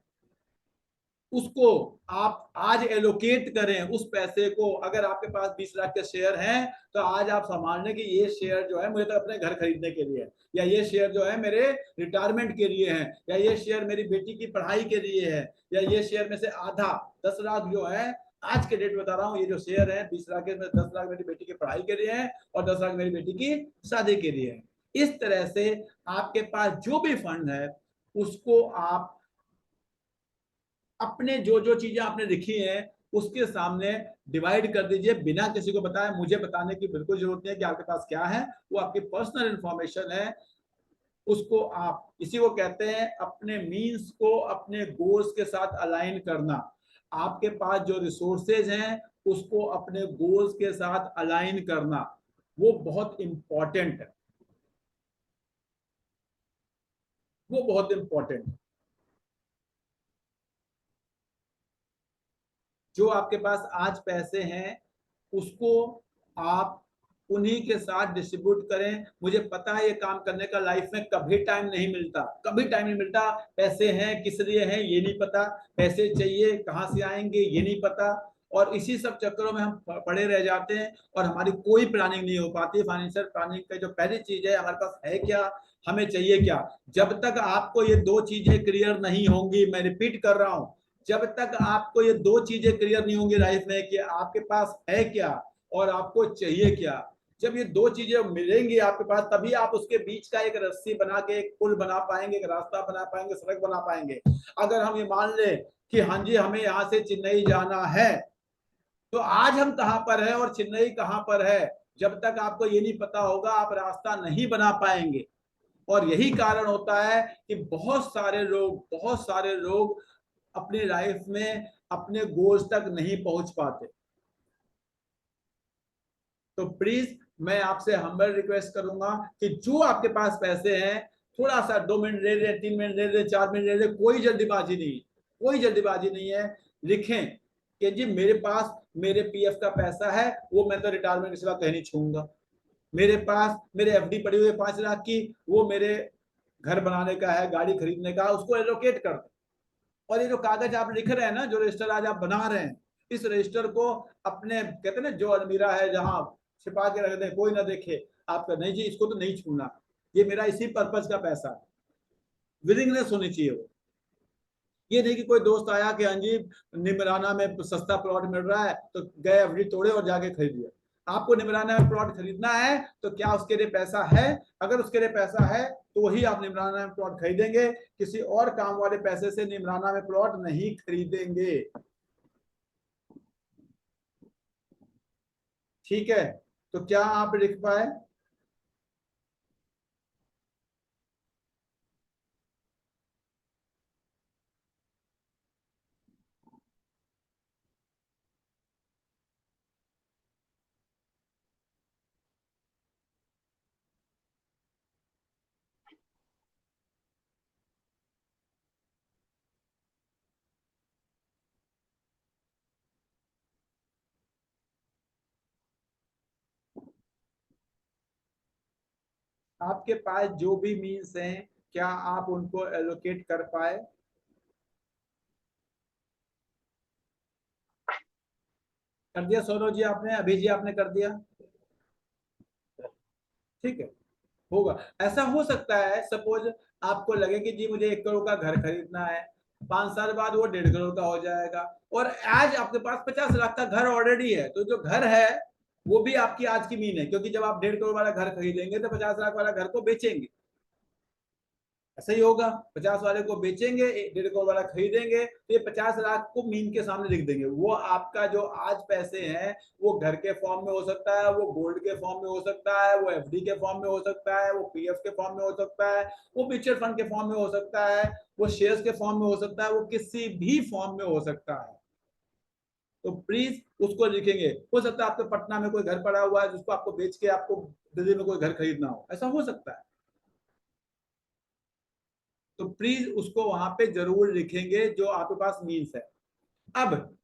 उसको आप आज एलोकेट करें उस पैसे को। अगर आपके पास 20 लाख के शेयर हैं तो आज आप संभाल लें कि ये शेयर जो है मुझे तो अपने घर खरीदने के लिए है, या ये शेयर जो है मेरे रिटायरमेंट के लिए है, या ये शेयर मेरी बेटी की पढ़ाई के लिए है, या ये शेयर में से आधा 10 लाख जो है, आज के डेट बता रहा हूँ, ये जो शेयर है 20 लाख के 10 लाख मेरी बेटी की पढ़ाई के लिए है और 10 लाख मेरी बेटी की शादी के लिए है। इस तरह से आपके पास जो भी फंड है उसको आप अपने जो जो चीजें आपने लिखी हैं उसके सामने डिवाइड कर दीजिए, बिना किसी को बताए। मुझे बताने की बिल्कुल जरूरत नहीं है कि आपके पास क्या है, वो आपकी पर्सनल इंफॉर्मेशन है। उसको आप, इसी को कहते हैं अपने मीन्स को अपने गोल्स के साथ अलाइन करना। आपके पास जो रिसोर्सेज हैं उसको अपने गोल्स के साथ अलाइन करना, वो बहुत इंपॉर्टेंट है, वो बहुत इंपॉर्टेंट है। जो आपके पास आज पैसे हैं उसको आप उन्हीं के साथ डिस्ट्रीब्यूट करें। मुझे पता है ये काम करने का लाइफ में कभी टाइम नहीं मिलता, कभी टाइम नहीं मिलता। पैसे हैं किस लिए हैं ये नहीं पता, पैसे चाहिए कहाँ से आएंगे ये नहीं पता, और इसी सब चक्करों में हम पड़े रह जाते हैं और हमारी कोई प्लानिंग नहीं हो पाती। फाइनेंशियल प्लानिंग का जो पहली चीज है, हमारे पास है क्या, हमें चाहिए क्या। जब तक आपको ये दो चीजें क्लियर नहीं होंगी, मैं रिपीट कर रहा हूं, जब तक आपको ये दो चीजें क्लियर नहीं होंगी लाइफ में कि आपके पास है क्या और आपको चाहिए क्या, जब ये दो चीजें मिलेंगी आपके पास, तभी आप उसके बीच का एक रस्सी बना के एक पुल बना पाएंगे, एक रास्ता बना पाएंगे, सड़क बना पाएंगे। अगर हम ये मान ले कि हाँ जी हमें यहाँ से चेन्नई जाना है, तो आज हम कहाँ पर है और चेन्नई कहाँ पर है, जब तक आपको ये नहीं पता होगा आप रास्ता नहीं बना पाएंगे। और यही कारण होता है कि बहुत सारे लोग अपनी लाइफ में अपने गोल्स तक नहीं पहुंच पाते। तो प्लीज मैं आपसे हम्बल रिक्वेस्ट करूंगा कि जो आपके पास पैसे हैं, थोड़ा सा 2 मिनट ले लें, 3 मिनट ले लें, 4 मिनट ले लें, कोई जल्दीबाजी नहीं, कोई जल्दीबाजी नहीं है। लिखें कि जी मेरे पास मेरे पीएफ का पैसा है, वो मैं तो रिटायरमेंट के सिवा कहीं नहीं छूंगा। मेरे पास मेरे एफडी पड़ी हुई है 5 लाख की, वो मेरे घर बनाने का है, गाड़ी खरीदने का, उसको एलोकेट कर दो। और ये जो कागज आप लिख रहे हैं ना, जो रजिस्टर आज आप बना रहे हैं, इस रजिस्टर को अपने कहते हैं ना जो अलमीरा है जहां छिपा के रख दें, कोई ना देखे आपका, नहीं जी इसको तो नहीं छूना, ये मेरा इसी पर्पज का पैसा है। विलिंगनेस होनी चाहिए वो। ये नहीं कि कोई दोस्त आया कि हाँ जी निमराना में सस्ता प्लॉट मिल रहा है तो गए एफडी तोड़े और जाके खरीद लिया। आपको निमराना में प्लॉट खरीदना है तो क्या उसके लिए पैसा है? अगर उसके लिए पैसा है तो वही आप निमराना में प्लॉट खरीदेंगे, किसी और काम वाले पैसे से निमराना में प्लॉट नहीं खरीदेंगे। ठीक है, तो क्या आप लिख पाए? आपके पास जो भी मीन्स हैं, क्या आप उनको एलोकेट कर पाए? कर दिया सौरभ जी आपने, अभी जी आपने कर दिया? ठीक है, होगा। ऐसा हो सकता है सपोज आपको लगे कि जी मुझे 1 करोड़ का घर खरीदना है, 5 साल बाद वो 1.5 करोड़ का हो जाएगा, और आज आपके पास 50 लाख का घर ऑलरेडी है, तो जो घर है वो भी आपकी आज की मीन है, क्योंकि जब आप 1.5 करोड़ वाला घर खरीदेंगे तो 50 लाख वाला घर को बेचेंगे। ऐसा ही होगा, 50 वाले को बेचेंगे, 1.5 करोड़ वाला खरीदेंगे, तो ये 50 लाख को मीन के सामने लिख देंगे। वो आपका जो आज पैसे हैं वो घर के फॉर्म में हो सकता है, वो गोल्ड के फॉर्म में हो सकता है, वो एफडी के फॉर्म में हो सकता है, वो पीएफ के फॉर्म में हो सकता है, वो म्यूचुअल फंड के फॉर्म में हो सकता है, वो शेयर्स के फॉर्म में हो सकता है, वो किसी भी फॉर्म में हो सकता है। तो प्लीज उसको लिखेंगे। हो सकता है आपके पटना में कोई घर पड़ा हुआ है जिसको आपको बेच के आपको दिल्ली में कोई घर खरीदना हो, ऐसा हो सकता है। तो प्लीज उसको वहां पे जरूर लिखेंगे जो आपके पास मीन्स है। अब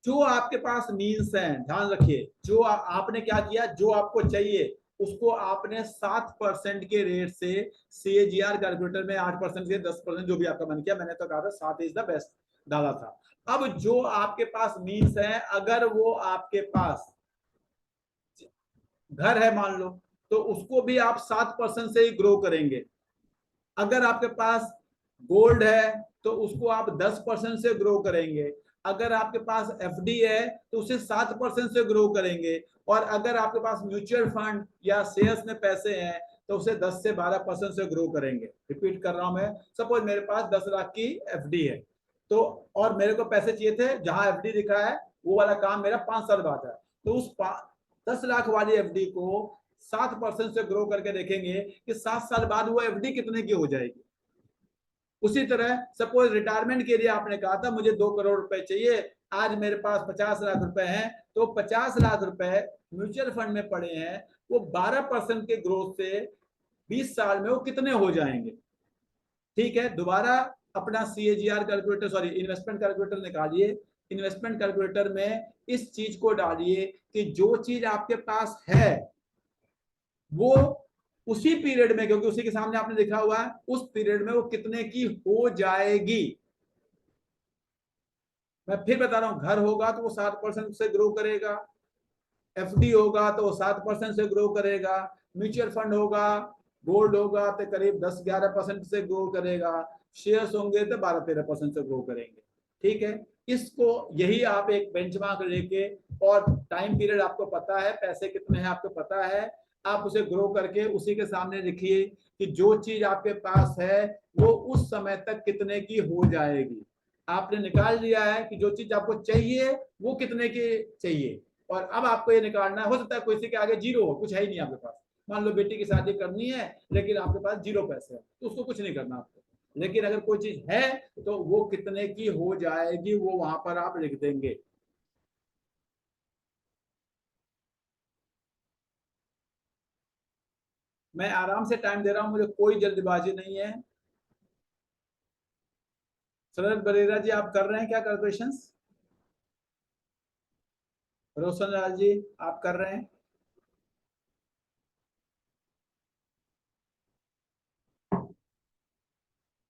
जो आपके पास मीन्स है, ध्यान रखिए, जो आपने क्या किया, जो आपको चाहिए उसको आपने 7% के रेट से CAGR कैलकुलेटर में 8% से 10% जो भी आपका मन किया, मैंने तो कहा था 7 इज द बेस्ट डाला था। अब जो आपके पास मीन्स है, अगर वो आपके पास घर है मान लो, तो उसको भी आप 7% से ही ग्रो करेंगे। अगर आपके पास गोल्ड है तो उसको आप 10% से ग्रो करेंगे। अगर आपके पास एफडी है तो उसे 7% से ग्रो करेंगे। और अगर आपके पास म्यूचुअल फंड या शेयर्स में पैसे हैं तो उसे 10 से 12% से ग्रो करेंगे। रिपीट कर रहा हूं मैं, सपोज मेरे पास 10 लाख की एफडी है, तो और मेरे को पैसे चाहिए थे, जहां एफडी लिखा है वो वाला काम मेरा 5 साल बाद है, तो उस 10 लाख वाली एफडी को 7% से ग्रो करके देखेंगे कि 7 साल बाद वो एफडी कितने की हो जाएगी। उसी तरह सपोज रिटायरमेंट के लिए आपने कहा था मुझे 2 करोड़ रुपए चाहिए, आज मेरे पास 50 लाख रुपए हैं, तो 50 लाख रुपए म्यूचुअल फंड में पड़े हैं, वो 12% के ग्रोथ से 20 साल में वो कितने हो जाएंगे। ठीक है, दोबारा अपना CAGR calculator, sorry investment calculator निकालिए। इन्वेस्टमेंट कैलकुलेटर में इस चीज को डालिए कि जो चीज आपके पास है वो उसी पीरियड में, क्योंकि उसी के सामने आपने लिखा हुआ है, उस पीरियड में वो कितने की हो जाएगी। मैं फिर बता रहा हूँ, घर होगा तो वो 7% से ग्रो करेगा, एफडी होगा तो वो 7% से ग्रो करेगा, म्यूचुअल फंड होगा, गोल्ड होगा तो करीब 10-11% से ग्रो करेगा, शेयर्स होंगे तो 12-13% से ग्रो करेंगे। ठीक है, इसको यही आप एक बेंचमार्क लेके, और टाइम पीरियड आपको पता है, पैसे कितने हैं आपको पता है, आप उसे ग्रो करके उसी के सामने लिखिए कि जो चीज आपके पास है वो उस समय तक कितने की हो जाएगी। आपने निकाल लिया है कि जो चीज आपको चाहिए वो कितने की चाहिए, और अब आपको ये निकालना है, हो सकता है कोई के आगे जीरो हो, कुछ है ही नहीं आपके पास। मान लो बेटी की शादी करनी है लेकिन आपके पास 0 पैसे है, तो उसको कुछ नहीं करना आपको, लेकिन अगर कोई चीज है तो वो कितने की हो जाएगी वो वहां पर आप लिख देंगे। मैं आराम से टाइम दे रहा हूं, मुझे कोई जल्दबाजी नहीं है। शरद बरेरा जी आप कर रहे हैं क्या कैलकुलेशंस? रोशन लाल जी आप कर रहे हैं?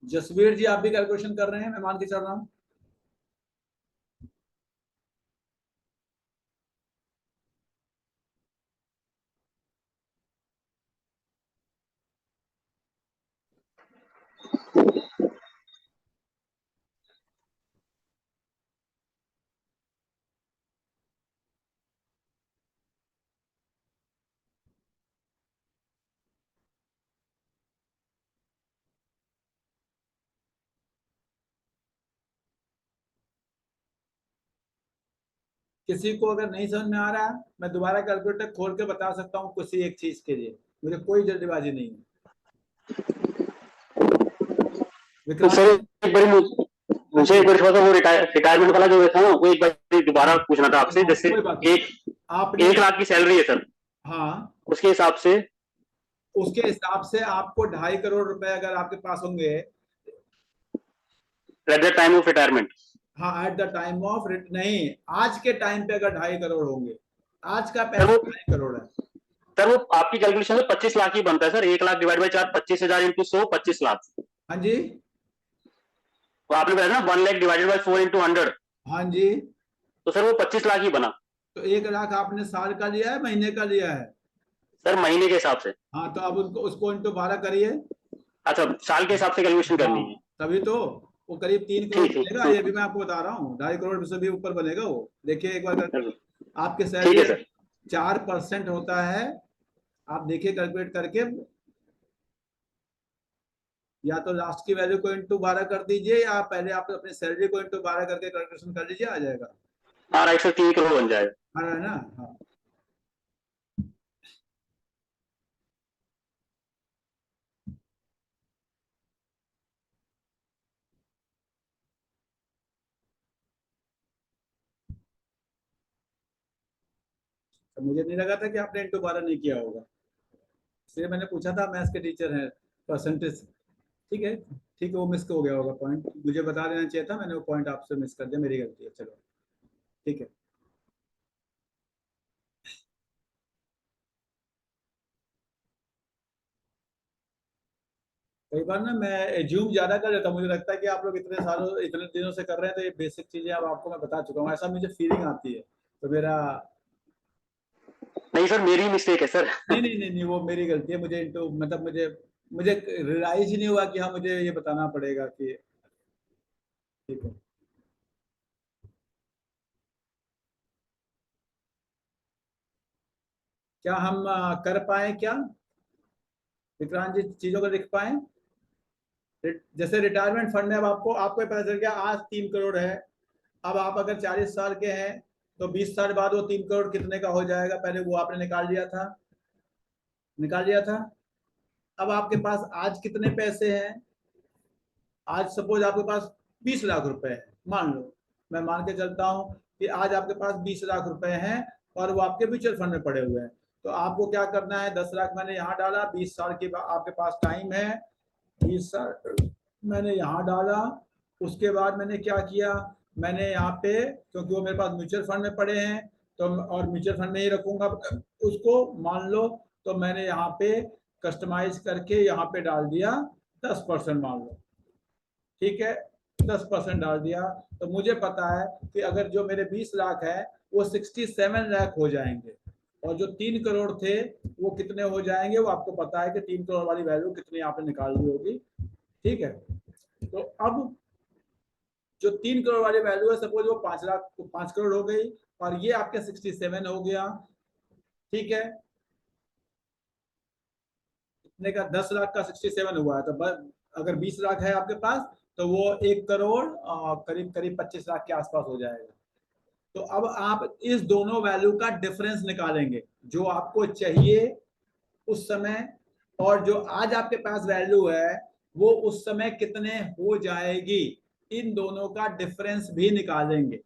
जसवीर जी आप भी कैलकुलेशन कर रहे हैं, मैं मान के चल रहा हूं। किसी को अगर नहीं समझ में आ रहा है, मैं दोबारा कैलकुलेटर खोल के बता सकता हूँ किसी एक चीज के लिए, मुझे कोई जल्दबाजी नहीं है। तो विक्रांत सर जी, एक बार मुझे एक बार थोड़ा सा वो रिटायरमेंट वाला जो था ना, वो एक बार दोबारा पूछना था आपसे। जैसे कोई बात नहीं। एक आपने 1 लाख की सैलरी है सर, हाँ, उसके हिसाब से उसके हिसाब से आपको 2.5 करोड़ रुपए अगर आपके पास होंगे, at the time of retirement. हाँ एट द टाइम ऑफ नहीं, आज के टाइम पे अगर 2.5 करोड़ होंगे, आज का सर पैसा वो 2.5 करोड़ है। सर वो आपकी कैलकुलेशन में 25 लाख ही बनता है sir. 1 lakh divide by 4, 25,000 into 100, 25 lakh. हाँ जी, तो आपने बताया ना 1 लाख डिवाइडेड बाई 4 इंटू 100, हाँ जी, तो सर वो 25 लाख ही बना। तो 1 लाख आपने साल का लिया है महीने का लिया है? सर महीने के हिसाब से। हाँ, तो अब उनको उसको इंटू 12 करिए। अच्छा, साल के हिसाब से कैलकुलेशन करनी है। हाँ, तभी तो वो करीब 3 करोड़ ठीक बनेगा, है, ये भी मैं आपको बता रहा हूँ, 2.5 करोड़ से भी ऊपर बनेगा वो, देखिए एक बार करके। आपके ठीक है सैलरी सर। 4% होता है, आप देखिए कैलकुलेट करके, या तो लास्ट की वैल्यू को इंटू 12 कर दीजिए, या पहले आप अपनी सैलरी को इंटू 12 करके कैलकुलेशन कर लीजिए, आ जाएगा। हाँ राइट सर, 3 करोड़ बन जाएगा। आ रहा है ना? हाँ, तो मुझे नहीं लगा था कि आपने इंटू 12 नहीं किया होगा, इसलिए मैंने पूछा था, मैथ्स के टीचर हैं, परसेंटेज। ठीक है, ठीक है, वो मिस हो गया होगा पॉइंट, मुझे बता देना चाहिए था, मैंने वो पॉइंट आपसे मिस कर दिया, मेरी गलती है, चलो ठीक है। कई बार ना मैं एज्यूम ज्यादा कर लेता हूँ, मुझे लगता है कि आप लोग इतने सालों इतने दिनों से कर रहे हैं, तो ये बेसिक चीजें अब आपको मैं बता चुका हूँ, ऐसा मुझे फीलिंग आती है, तो मेरा नहीं सर, मेरी मिस्टेक है सर। नहीं नहीं नहीं नहीं, वो मेरी गलती है, मुझे इंटू मतलब मुझे मुझे रियलाइज ही नहीं हुआ कि हाँ मुझे ये बताना पड़ेगा कि, ठीक है। क्या हम कर पाए क्या विक्रांत जी, चीजों को लिख पाए? जैसे रिटायरमेंट फंड में अब आपको आपको पता चल गया आज 3 करोड़ है, अब आप अगर 40 साल के हैं तो 20 साल बाद वो 3 करोड़ कितने का हो जाएगा, पहले वो आपने निकाल लिया था, निकाल लिया था। अब आपके पास आज कितने पैसे हैं? आज सपोज आपके पास 20 लाख रुपए है, मान लो, मैं मान के चलता हूँ कि आज आपके पास 20 लाख रुपए हैं और वो आपके म्यूचुअल फंड में पड़े हुए हैं, तो आपको क्या करना है, 10 लाख मैंने यहाँ डाला, 20 साल के बाद आपके पास टाइम है, 20 साल मैंने यहाँ डाला, उसके बाद मैंने क्या किया, मैंने यहाँ पे, क्योंकि वो मेरे पास म्यूचुअल फंड में पड़े हैं तो, और म्यूचुअल फंड में ही रखूंगा उसको, मान लो, तो मैंने यहाँ पे कस्टमाइज करके यहाँ पे डाल दिया 10% मान लो, ठीक है। 10% डाल दिया, तो मुझे पता है कि अगर जो मेरे 20 लाख है वो 67 लाख हो जाएंगे, और जो 3 करोड़ थे वो कितने हो जाएंगे, वो आपको पता है कि 3 करोड़ वाली वैल्यू कितनी आपने निकाल दी होगी। ठीक है, तो अब जो 3 करोड़ वाली वैल्यू है, सपोज वो 5 करोड़ हो गई, और ये आपके 67 हो गया। ठीक है, इतने का 10 लाख का 67 हुआ है, तो अगर 20 लाख है आपके पास तो वो 1 करोड़ करीब करीब 25 लाख के आसपास हो जाएगा। तो अब आप इस दोनों वैल्यू का डिफरेंस निकालेंगे, जो आपको चाहिए उस समय और जो आज आपके पास वैल्यू है वो उस समय कितने हो जाएगी, इन दोनों का डिफरेंस भी निकालेंगे।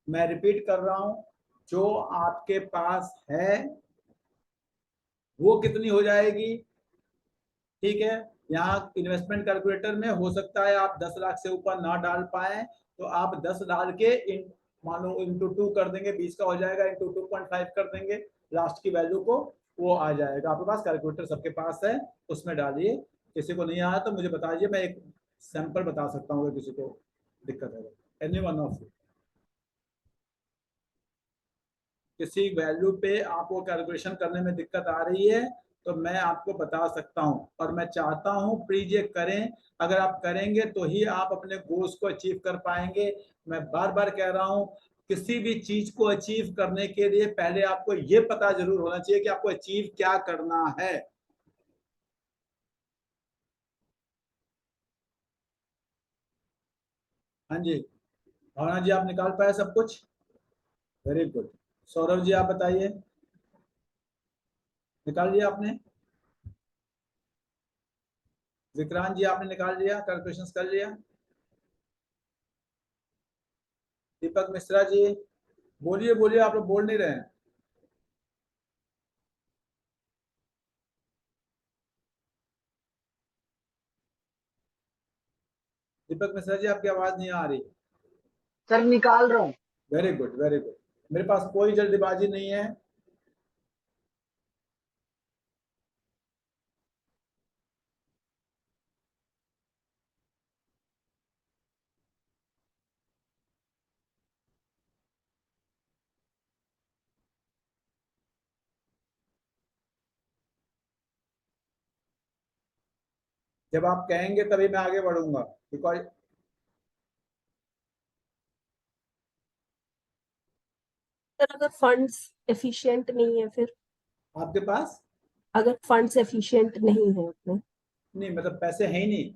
मैं रिपीट कर रहा हूं, जो आपके पास है वो कितनी हो जाएगी। ठीक है, यहाँ इन्वेस्टमेंट कैलकुलेटर में हो सकता है आप 10 लाख से ऊपर ना डाल पाए, तो आप 10 डाल के मानो इंटू 2 कर देंगे, 20 का हो जाएगा, इंटू 2.5 कर देंगे, लास्ट की वैल्यू को वो आ जाएगा। आपके पास कैलकुलेटर सबके पास है, उसमें डालिए। किसी को नहीं आया तो मुझे बता दीजिए, मैं एक सैंपल बता सकता हूँ अगर किसी को दिक्कत है। एनी वन ऑफ यू, किसी वैल्यू पे आपको कैलकुलेशन करने में दिक्कत आ रही है तो मैं आपको बता सकता हूं, और मैं चाहता हूं प्लीज ये करें। अगर आप करेंगे तो ही आप अपने गोल्स को अचीव कर पाएंगे। मैं बार बार कह रहा हूं, किसी भी चीज को अचीव करने के लिए पहले आपको ये पता जरूर होना चाहिए कि आपको अचीव क्या करना है। हाँ जी, भावना जी, आप निकाल पाए सब कुछ? Very good. सौरभ जी, आप बताइए, निकाल लिया आपने? विक्रांत जी, आपने निकाल लिया, कैलकुलेशंस कर लिया? दीपक मिश्रा जी, बोलिए बोलिए, आप लोग बोल नहीं रहे हैं। दीपक मिश्रा जी, आपकी आवाज नहीं आ रही। सर निकाल रहा हूँ। Very good, very good. मेरे पास कोई जल्दबाजी नहीं है। जब आप कहेंगे तभी मैं आगे बढ़ूंगा, बिकॉज सर अगर फंड्स एफिशिएंट नहीं है, फिर आपके पास अगर फंड्स एफिशिएंट नहीं है उसमें, नहीं, मतलब पैसे हैं ही नहीं।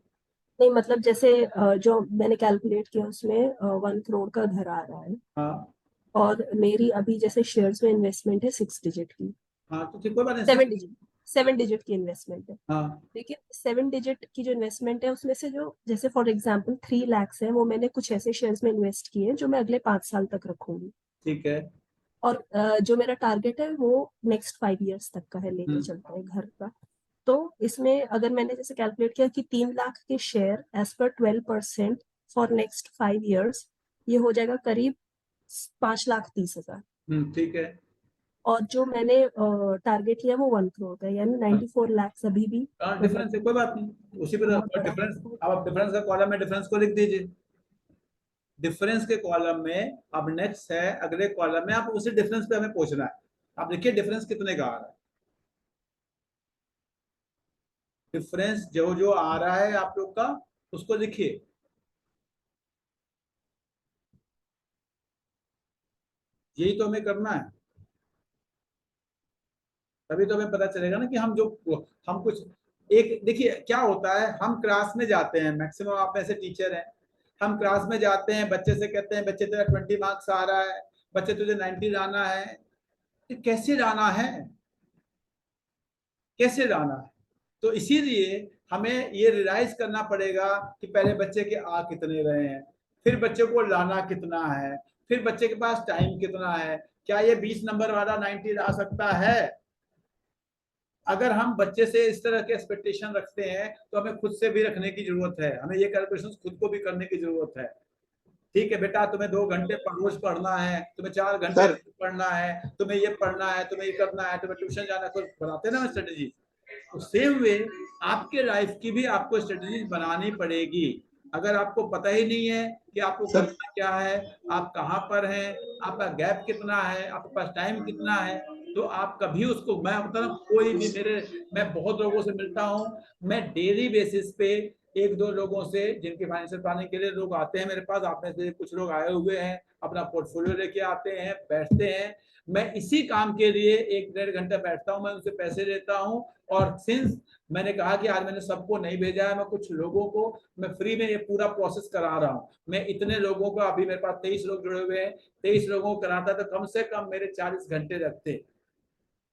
नहीं मतलब जैसे जो मैंने कैलकुलेट किया उसमें 1 करोड़ का घर आ रहा है, हाँ और मेरी अभी जैसे शेयर्स में इन्वेस्टमेंट है 6 डिजिट की, हाँ, तो ठीक, कोई बात नहीं। 7 डिजिट की इन्वेस्टमेंट है। हाँ लेकिन 7 डिजिट की जो इन्वेस्टमेंट है उसमें से जो जैसे फॉर एग्जांपल 3 लाख है वो मैंने कुछ ऐसे शेयर्स में इन्वेस्ट किए हैं जो मैं अगले 5 साल तक रखूंगी, ठीक है। और जो मेरा टारगेट है वो नेक्स्ट 5 इयर्स तक का है, लेके चलता है घर का। तो इसमें अगर मैंने जैसे कैलकुलेट किया कि 3 लाख के share as per 12% for next 5 years, ये हो जाएगा करीब 5,30,000। ठीक है। और जो मैंने टारगेट लिया वो 1 करोड़ का, यानी 94 लाख अभी भी। डिफरेंस है, कोई बात नहीं, उसी पर डिफरेंस। आप डिफरेंस का कॉलम में डिफरेंस को लिख दीजिए। डिफरेंस के कॉलम में अब नेक्स्ट है, अगले कॉलम में आप उसी डिफरेंस पे हमें पूछना है। आप देखिए डिफरेंस कितने का आ रहा है। डिफरेंस जो जो आ रहा है आप लोग का, उसको लिखिए। यही तो हमें करना है, तभी तो हमें पता चलेगा ना कि हम कुछ एक। देखिए क्या होता है, हम क्लास में जाते हैं, मैक्सिमम आप में से टीचर हैं, हम क्लास में जाते हैं, बच्चे से कहते हैं बच्चे तेरा 20 मार्क्स आ रहा है, बच्चे तुझे 90 लाना है। तो कैसे लाना है, कैसे लाना है? तो इसीलिए हमें ये रियलाइज करना पड़ेगा कि पहले बच्चे के आ कितने रहे हैं, फिर बच्चे को लाना कितना है, फिर बच्चे के पास टाइम कितना है, क्या ये 20 नंबर वाला 90 ला सकता है। अगर हम बच्चे से इस तरह के एक्सपेक्टेशन रखते हैं तो हमें खुद से भी रखने की जरूरत है, हमें ये कैलकुलेशन खुद को भी करने की जरूरत है। ठीक है बेटा, तुम्हें 2 घंटे रोज पढ़ना है, तुम्हें 4 घंटे पढ़ना है, तुम्हें ये पढ़ना है, तुम्हें ये करना है, तुम्हें ट्यूशन जाना है, तो बनाते हैं ना स्ट्रेटेजी। तो सेम वे आपके लाइफ की भी आपको स्ट्रेटेजी बनानी पड़ेगी। अगर आपको पता ही नहीं है कि आपको सर- करना क्या है, आप कहाँ पर हैं, आपका गैप कितना है, आपके पास टाइम कितना है, तो आप कभी उसको, मैं बता रहा हूँ, कोई भी मैं बहुत लोगों से मिलता हूँ, मैं डेली बेसिस पे एक दो लोगों से जिनके फाइनेंशियल प्लानिंग के लिए लोग आते हैं मेरे पास, आप में से कुछ लोग आए हुए हैं, अपना पोर्टफोलियो लेके आते हैं, बैठते हैं, मैं इसी काम के लिए 1-1.5 घंटा बैठता हूँ, मैं उनसे पैसे लेता हूँ। और सिंस मैंने कहा कि आज मैंने सबको नहीं भेजा है, मैं कुछ लोगों को मैं फ्री में ये पूरा प्रोसेस करा रहा हूँ। मैं इतने लोगों को, अभी मेरे पास 23 लोग जुड़े हुए हैं, 23 लोगों को कराता तो कम से कम मेरे 40 घंटे लगते।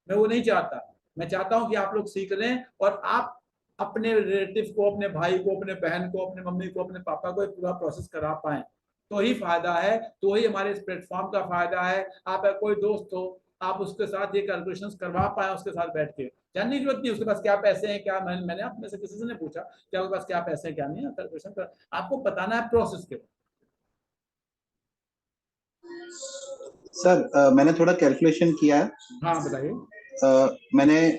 मैं वो नहीं चाहता, मैं चाहता हूं कि आप लोग सीख लें और आप अपने रिलेटिव को, अपने भाई को, अपने बहन को, अपने मम्मी को, अपने पापा को पूरा प्रोसेस करा पाए, तो ही फायदा है, तो ही हमारे इस प्लेटफॉर्म का फायदा है। आप कोई दोस्त हो, आप उसके साथ ये कैलकुलेशंस करवा पाए, उसके साथ बैठ के, जानने की जरूरत नहीं उसके पास क्या पैसे हैं क्या, मैंने आप में से किसी से नहीं पूछा क्या उसके पास क्या पैसे हैं क्या नहीं है, कैलकुलेशन कर, आपको बताना है प्रोसेस के। सर मैंने थोड़ा कैलकुलेशन किया है। हाँ बताइए। मैंने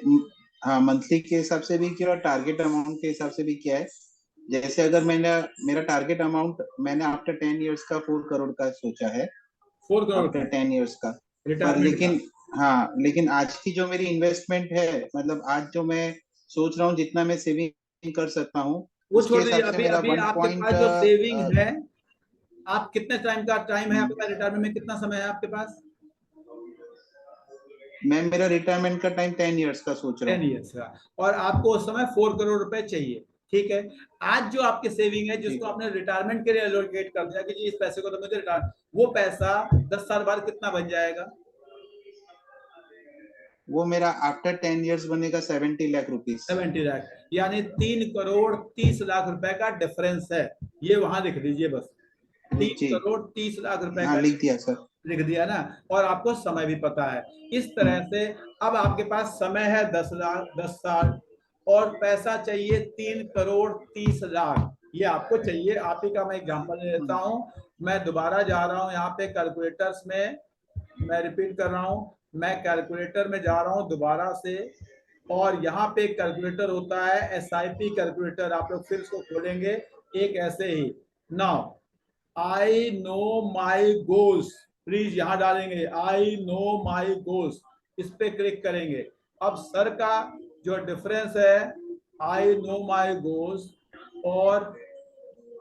हाँ मंथली के हिसाब से भी किया और टारगेट अमाउंट के हिसाब से भी किया है। जैसे अगर मेरा टारगेट अमाउंट मैंने आफ्टर 10 इयर्स का 4 करोड़ का सोचा है, 4 करोड़ आफ्टर 10 इयर्स का। पर रिटायरमेंट का। लेकिन हाँ, लेकिन आज की जो मेरी इन्वेस्टमेंट है, मतलब आज जो मैं सोच रहा हूँ जितना मैं सेविंग कर सकता हूँ, वो उसके छोड़ दीजिए, हिसाब से अभी मेरा अभी 1 आपके पॉइंट। पास जो सेविंग है, आप कितने टाइम का टाइम है आपके पास, रिटायरमेंट में कितना समय है आपके पास? मैं मेरा रिटायरमेंट का टाइम 10 इयर्स का सोच रहा 10 हूँ। ईयर्स का, और आपको उस समय 4 करोड़ रुपए चाहिए, ठीक है। आज जो आपके सेविंग है, जिसको आपने रिटायरमेंट के लिए एलोकेट कर दिया कि जी इस पैसे को तो मुझे रिटायर, वो पैसा 10 साल बाद कितना बन जाएगा? वो मेरा आफ्टर 10 इयर्स बनेगा 70 लाख रुपीस। 70 लाख, यानी 3 करोड़ 30 लाख रुपए का डिफरेंस है, ये वहां लिख दीजिए बस, 3 जी करोड़ 30 लाख रुपए हाँ, का, लिख दिया सर। लिख दिया ना, और आपको समय भी पता है। इस तरह से अब आपके पास समय है 10 साल, और पैसा चाहिए 3 करोड़ 30 लाख, ये आपको चाहिए। आप ही का मैं एग्जांपल ले लेता हूं, मैं दोबारा जा रहा हूं यहाँ पे कैलकुलेटर्स में, मैं रिपीट कर रहा हूं, मैं कैलकुलेटर में जा रहा हूं दोबारा से, और यहाँ पे एक कैलकुलेटर होता है SIP कैलकुलेटर, आप लोग फिर इसको खोलेंगे एक ऐसे ही, now I know my goals, please यहां डालेंगे आई नो माई गोल्स, इस पे क्लिक करेंगे। अब सर का जो डिफरेंस है, आई नो माई गोल्स, और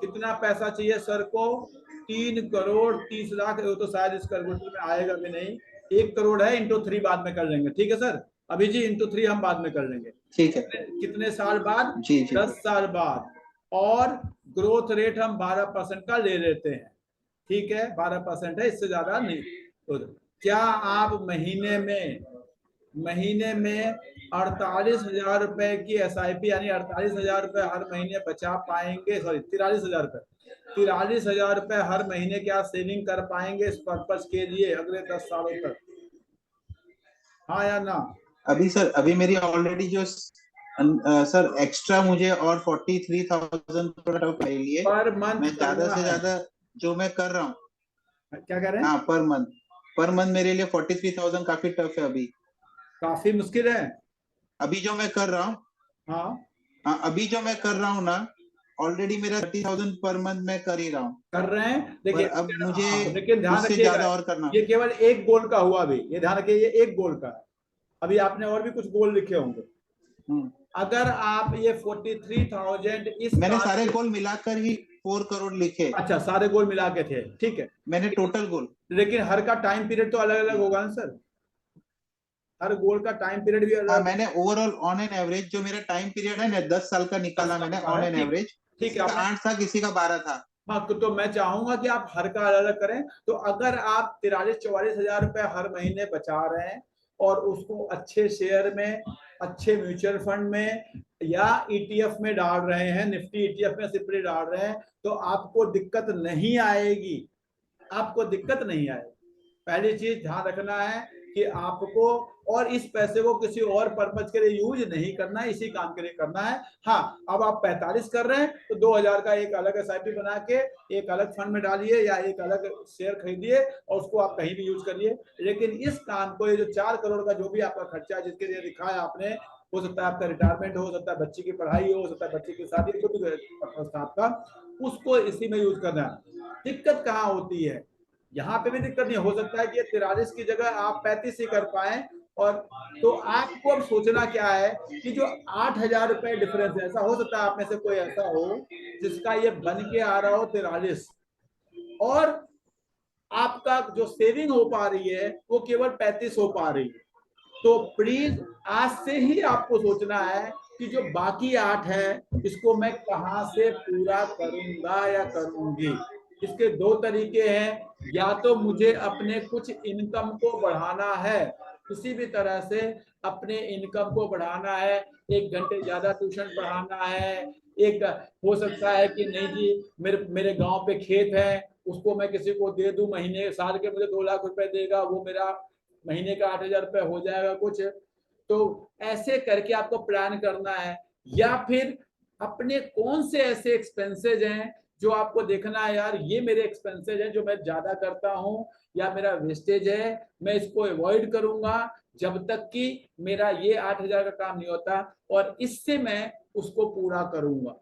कितना पैसा चाहिए सर को, 3 करोड़ 30 लाख, वो तो शायद इस कैलकुलेटर में आएगा भी नहीं, 1 करोड़ है, इंटू 3 बाद में कर लेंगे, ठीक है सर, अभी जी इंटू 3 हम बाद में कर लेंगे। ठीक है। कितने साल बाद? जी जी 10 साल बाद, और ग्रोथ रेट हम 12% का ले लेते हैं, ठीक है, 12% है, इससे ज्यादा नहीं। तो क्या आप महीने में 48,000 रुपए की SIP, यानी 48,000 रुपए हर महीने बचा पाएंगे, सॉरी 43,000 रुपए, 43,000 रुपए हर महीने क्या सेविंग कर पाएंगे इस पर्पज के लिए अगले 10 सालों तक? हाँ या ना? अभी मेरी ऑलरेडी जो सर एक्स्ट्रा मुझे और 43,000 के लिए पर मंथ मैं ज्यादा करना से है, ज्यादा जो मैं कर रहा हूँ। क्या कह रहे हैं? हाँ, पर मंथ मेरे लिए 43,000 काफी टफ है अभी। काफी मुश्किल है। अभी जो मैं कर रहा हूँ, हाँ हाँ अभी जो मैं कर रहा हूँ ना, ऑलरेडी मेरा 30,000 पर मंथ मैं कर ही रहा हूँ। कर रहे हैं, पर देखिए, अब मुझे लेकिन ध्यान उससे रखिएगा, ज्यादा और करना। ये केवल एक गोल का हुआ, अभी ये ध्यान रखिए, ये एक गोल का है, अभी आपने और भी कुछ गोल लिखे होंगे। अगर आप ये 43,000 इस मैंने सारे गोल मिलाकर ही 4 करोड़ लिखे। अच्छा, सारे गोल मिला के थे, ठीक है, मैंने टोटल गोल, लेकिन हर का टाइम पीरियड तो अलग अलग होगा ना सर, हर गोल का टाइम पीरियड भी हाँ अलग। मैंने ओवरऑल ऑन एन एवरेज जो मेरा टाइम पीरियड है ना 10 साल का निकाला मैंने ऑन एन एवरेज। ठीक किसी है, का 8 था, किसी का 12 था। हाँ, तो मैं चाहूंगा कि आप हर का अलग अलग करें। तो अगर आप 43-44 हजार रुपए हर महीने बचा रहे हैं, और उसको अच्छे शेयर में, अच्छे म्यूचुअल फंड में, या ETF में डाल रहे हैं, निफ्टी ETF में सिपरी डाल रहे हैं, तो आपको दिक्कत नहीं आएगी, आपको दिक्कत नहीं आएगी। पहली चीज ध्यान रखना है कि आपको, और इस पैसे को किसी और पर्पज के लिए यूज नहीं करना है, इसी काम के लिए करना है। हाँ, अब आप 45 कर रहे हैं तो 2,000 का एक अलग SIP बना के एक अलग फंड में डालिए, या एक अलग शेयर खरीदिए, और उसको आप कहीं भी यूज करिए। लेकिन इस काम को, ये जो 4 करोड़ का जो भी आपका खर्चा है, जिसके लिए लिखा है आपने, हो सकता है आपका रिटायरमेंट हो सकता है, बच्ची की पढ़ाई हो सकता है, बच्ची की शादी, जो भी आपका, उसको इसी में यूज करना है। दिक्कत कहाँ होती है, यहाँ पे भी दिक्कत नहीं हो सकता है कि 43 की जगह आप 35 ही कर पाए, और तो आपको अब सोचना क्या है कि जो 8,000 रुपए डिफरेंस है, ऐसा हो सकता है आप में से कोई ऐसा हो जिसका ये बन के आ रहा हो 43, और आपका जो सेविंग हो पा रही है वो केवल 35 हो पा रही है। तो प्लीज आज से ही आपको सोचना है कि जो बाकी 8 है इसको मैं कहां से पूरा करूंगा या करूंगी। इसके दो तरीके हैं, या तो मुझे अपने कुछ इनकम को बढ़ाना है, किसी भी तरह से अपने इनकम को बढ़ाना है, 1 घंटे ज्यादा ट्यूशन पढ़ाना है, एक हो सकता है कि नहीं जी मेरे गांव पे खेत है उसको मैं किसी को दे दूं, महीने साल के मुझे 2 लाख रुपए देगा, वो मेरा महीने का 8,000 रुपये हो जाएगा कुछ। तो ऐसे करके आपको प्लान करना है। या फिर अपने कौन से ऐसे एक्सपेंसेज हैं जो आपको देखना है, यार ये मेरे एक्सपेंसेज हैं जो मैं ज्यादा करता हूं या मेरा वेस्टेज है, मैं इसको अवॉइड करूंगा जब तक कि मेरा ये 8,000 का काम नहीं होता, और इससे मैं उसको पूरा करूंगा।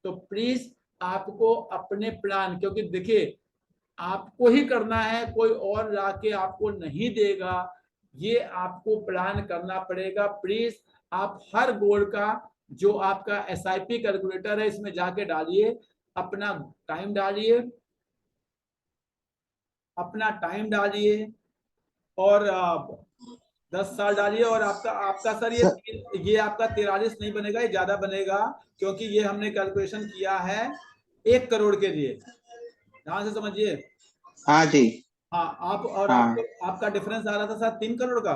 तो प्लीज आपको अपने प्लान, क्योंकि देखिए आपको ही करना है, कोई और लाके आपको नहीं देगा, ये आपको प्लान करना पड़ेगा। प्लीज आप हर गोल का जो आपका SIP कैलकुलेटर है इसमें जाके डालिए, अपना टाइम डालिए, अपना टाइम डालिए, और 10 साल डालिए, और आपका आपका सर ये आपका 43 नहीं बनेगा, ये ज्यादा बनेगा, क्योंकि ये हमने कैलकुलेशन किया है 1 करोड़ के लिए, ध्यान से समझिए। हाँ जी। हाँ आप और हाँ आपका डिफरेंस आ रहा था शायद 3 करोड़ का।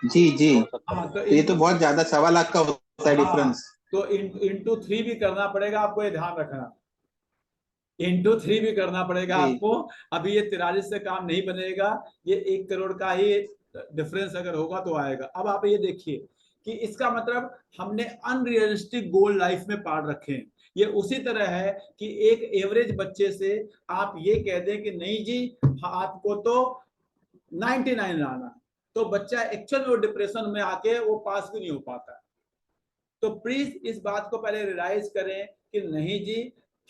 जी जी। हाँ तो ये तो बहुत ज्यादा, 1.25 लाख का होता है डिफरेंस। तो इंटू 3 भी करना पड़ेगा आपको, ये ध्यान रखना, इंटू 3 भी करना पड़ेगा आपको। अभी ये 43 से काम नहीं बनेगा, ये 1 करोड़ का ही डिफरेंस अगर होगा तो आएगा। अब आप ये देखिए कि इसका मतलब हमने अनरियलिस्टिक गोल लाइफ में पाड़ रखे हैं। ये उसी तरह है कि एक एवरेज बच्चे से आप ये कह दें कि नहीं जी आपको तो 99 लाना, तो बच्चा एक्चुअल में डिप्रेशन में आके वो पास भी नहीं हो पाता। तो प्लीज इस बात को पहले रियलाइज करें कि नहीं जी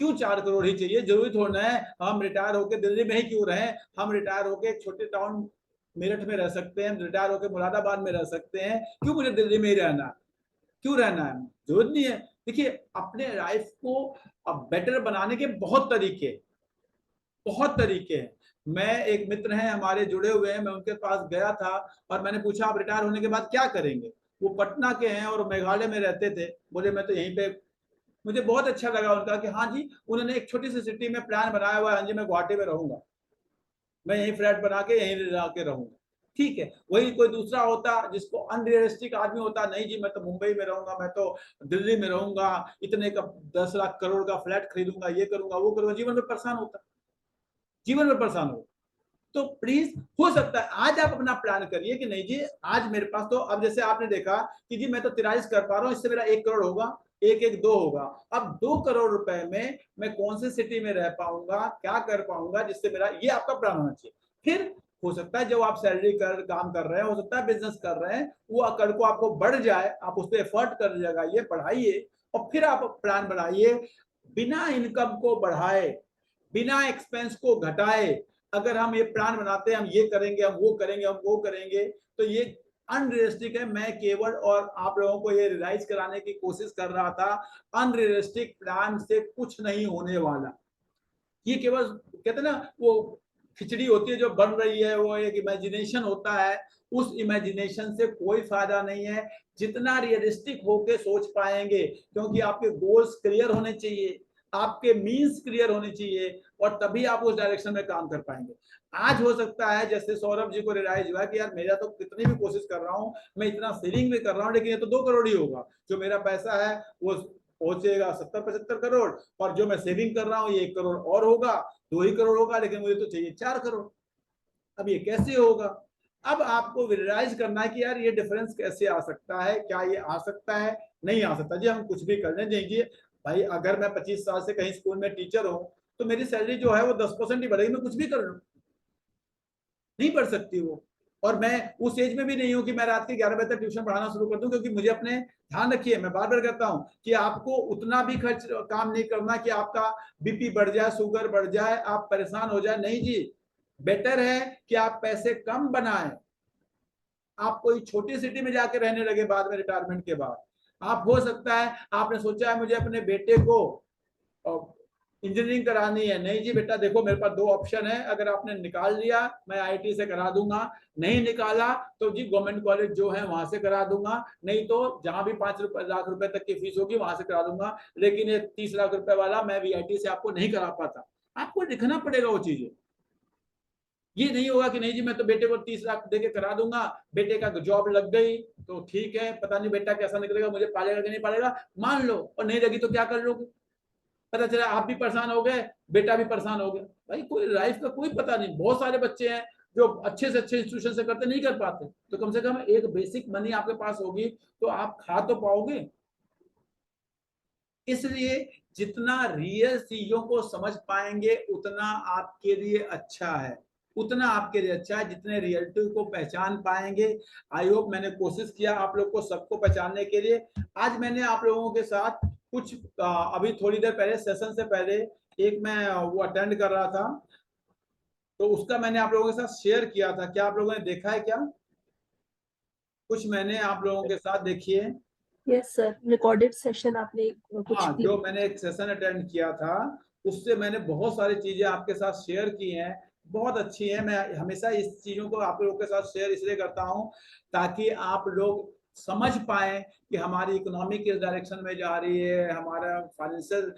क्यों 4 करोड़ ही चाहिए, जरूरी थोड़ा है हम रिटायर होकर दिल्ली में ही क्यों रहें, हम रिटायर होकर एक छोटे टाउन मेरठ में रह सकते हैं, रिटायर होकर मुरादाबाद में रह सकते हैं, क्यों मुझे दिल्ली में ही रहना, क्यों रहना है, जरूरत नहीं है। देखिए अपने लाइफ को अब बेटर बनाने के बहुत तरीके हैं। मैं एक मित्र हैं हमारे जुड़े हुए हैं, मैं उनके पास गया था और मैंने पूछा आप रिटायर होने के बाद क्या करेंगे। वो पटना के हैं और मेघालय में रहते थे, बोले मैं तो यहीं पे, मुझे बहुत अच्छा लगा उनका कि हाँ जी उन्होंने एक छोटी सी सिटी में प्लान बनाया हुआ है, हाँ जी मैं गुवाहाटी में रहूंगा, मैं यहीं फ्लैट बना के यहीं रह के रहूंगा। ठीक है, वही कोई दूसरा होता जिसको अनरियलिस्टिक आदमी होता, नहीं जी मैं तो मुंबई में रहूंगा, मैं तो दिल्ली में रहूंगा, इतने का 10 लाख करोड़ का फ्लैट खरीदूंगा, ये करूंगा वो करूंगा, जीवन में परेशान होता, जीवन में परेशान हो। तो प्लीज हो सकता है आज आप अपना प्लान करिए कि नहीं जी आज मेरे पास, तो अब जैसे आपने देखा कि जी मैं तो 43 कर पा रहा हूँ, इससे मेरा 1 करोड़ होगा, 1-1-2 होगा, अब 2 करोड़ रुपए में मैं कौन सी सिटी में रह पाऊंगा, क्या कर पाऊंगा जिससे मेरा, ये आपका प्लान होना चाहिए। फिर हो सकता है जब आप सैलरी कर काम कर रहे हैं, हो सकता है बिजनेस कर रहे हैं, वो कल को आपको बढ़ जाए, आप उस पर एफर्ट कर लगाइए, बढ़ाइए, और फिर आप प्लान बनाइए बिना इनकम को बढ़ाए, बिना एक्सपेंस को घटाए। अगर हम ये प्लान बनाते हैं हम ये करेंगे, हम वो करेंगे, हम वो करेंगे, तो ये अनरियलिस्टिक है। मैं केवल और आप लोगों को ये रियलाइज कराने की कोशिश कर रहा था, अनरियलिस्टिक प्लान से कुछ नहीं होने वाला। ये केवल कहते ना वो खिचड़ी होती है जो बन रही है, वो एक इमेजिनेशन होता है, उस इमेजिनेशन से कोई फायदा नहीं है। जितना रियलिस्टिक होके सोच पाएंगे, क्योंकि आपके गोल्स क्लियर होने चाहिए, आपके मीन्स क्लियर होने चाहिए, और तभी आप उस डायरेक्शन में काम कर पाएंगे। आज हो सकता है जैसे सौरभ जी को रियलाइज हुआ कि यार मेरा तो कितनी भी कोशिश कर रहा हूँ, मैं इतना सेविंग भी कर रहा हूँ, लेकिन ये तो 2 करोड़ ही होगा, जो मेरा पैसा है वो पहुंचेगा 70-75 करोड़, और जो मैं सेविंग कर रहा हूँ ये 1 करोड़ और होगा, 2 ही करोड़ होगा, लेकिन मुझे तो चाहिए 4 करोड़। अब ये कैसे होगा? अब आपको रियलाइज करना है कि यार ये डिफरेंस कैसे आ सकता है, क्या ये आ सकता है, नहीं आ सकता। जी हम कुछ भी कर लें, देखिए भाई अगर मैं 25 साल से कहीं स्कूल में टीचर हूँ तो मेरी सैलरी जो है वो 10% ही बढ़ेगी, मैं कुछ भी कर लूँ, नहीं बढ़ सकती वो। और मैं उस एज में भी नहीं हूं कि मैं रात के 11 बजे तक ट्यूशन पढ़ाना शुरू कर दूं, क्योंकि मुझे अपने ध्यान रखिए, मैं बार बार कहता हूं कि आपको उतना भी खर्च काम नहीं करना कि आपका बीपी बढ़ जाए, शुगर बढ़ जाए, आप परेशान हो जाए। नहीं जी, बेटर है कि आप पैसे कम बनाएं। आप कोई छोटी सिटी में जाके रहने लगे बाद में, रिटायरमेंट के बाद। आप हो सकता है आपने सोचा है मुझे अपने बेटे को इंजीनियरिंग करानी है। नहीं जी बेटा, देखो मेरे पास 2 ऑप्शन है, अगर आपने निकाल लिया मैं आईआईटी से करा दूंगा, नहीं निकाला तो जी गवर्नमेंट कॉलेज जो है वहां से करा दूंगा, नहीं तो जहां भी 5 लाख रुपए तक की फीस होगी वहां से करा दूंगा। लेकिन ये 30 लाख रुपए वाला मैं वीआईटी से आपको नहीं करा पाता। आपको लिखना पड़ेगा वो चीजें। ये नहीं होगा कि नहीं जी मैं तो बेटे को 30 लाख देके करा दूंगा, बेटे का जॉब लग गई तो ठीक है, पता नहीं बेटा कैसा निकलेगा, मुझे पालेगा कि नहीं पालेगा, मान लो, और नहीं लगी तो क्या कर लोगे? पता चला आप भी परेशान हो गए, बेटा भी परेशान हो गया। भाई कोई लाइफ का कोई पता नहीं। बहुत सारे बच्चे हैं जो अच्छे से अच्छे इंस्टीट्यूशन से करते नहीं कर पाते, तो कम से कम एक बेसिक मनी आपके पास होगी तो आप खा तो पाओगे। इसलिए जितना रियल चीजों को समझ पाएंगे उतना आपके लिए अच्छा है, उतना आपके लिए अच्छा है जितने रियलिटी को पहचान पाएंगे। आई होप मैंने कोशिश किया आप लोग को सबको पहचानने के लिए। आज मैंने आप लोगों के साथ कुछ अभी थोड़ी देर पहले, सेशन से पहले एक मैं वो अटेंड कर रहा था, तो उसका मैंने आप लोगों के साथ शेयर किया था। क्या आप लोगों ने देखा है क्या? कुछ मैंने आप लोगों के साथ, देखिए। यस सर, रिकॉर्डेड सेशन आपने कुछ हाँ, जो मैंने एक सेशन अटेंड किया था उससे मैंने बहुत सारी चीजें आपके साथ शेयर की हैं, बहुत अच्छी है। मैं हमेशा इस चीजों को आप लोगों के साथ शेयर इसलिए करता हूं ताकि आप लोग समझ पाए कि हमारी इकोनॉमी किस डायरेक्शन में जा रही है, हमारा फाइनेंशियल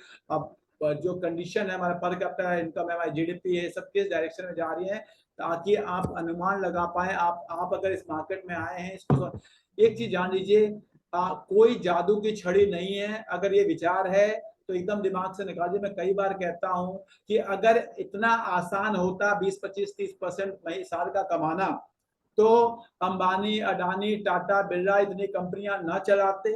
जो कंडीशन है, हमारा पर कैपिटा इनकम है, हमारी जीडीपी है, सब किस डायरेक्शन में जा रही है, ताकि आप अनुमान लगा पाए। आप अगर इस मार्केट में आए हैं, इसको एक चीज जान लीजिए, कोई जादू की छड़ी नहीं है। अगर ये विचार है तो एकदम दिमाग से निकालिए। मैं कई बार कहता हूं कि अगर इतना आसान होता 20, 25, 30% साल का कमाना, तो अंबानी, अडानी, टाटा, बिरला इतनी कंपनियां ना चलाते,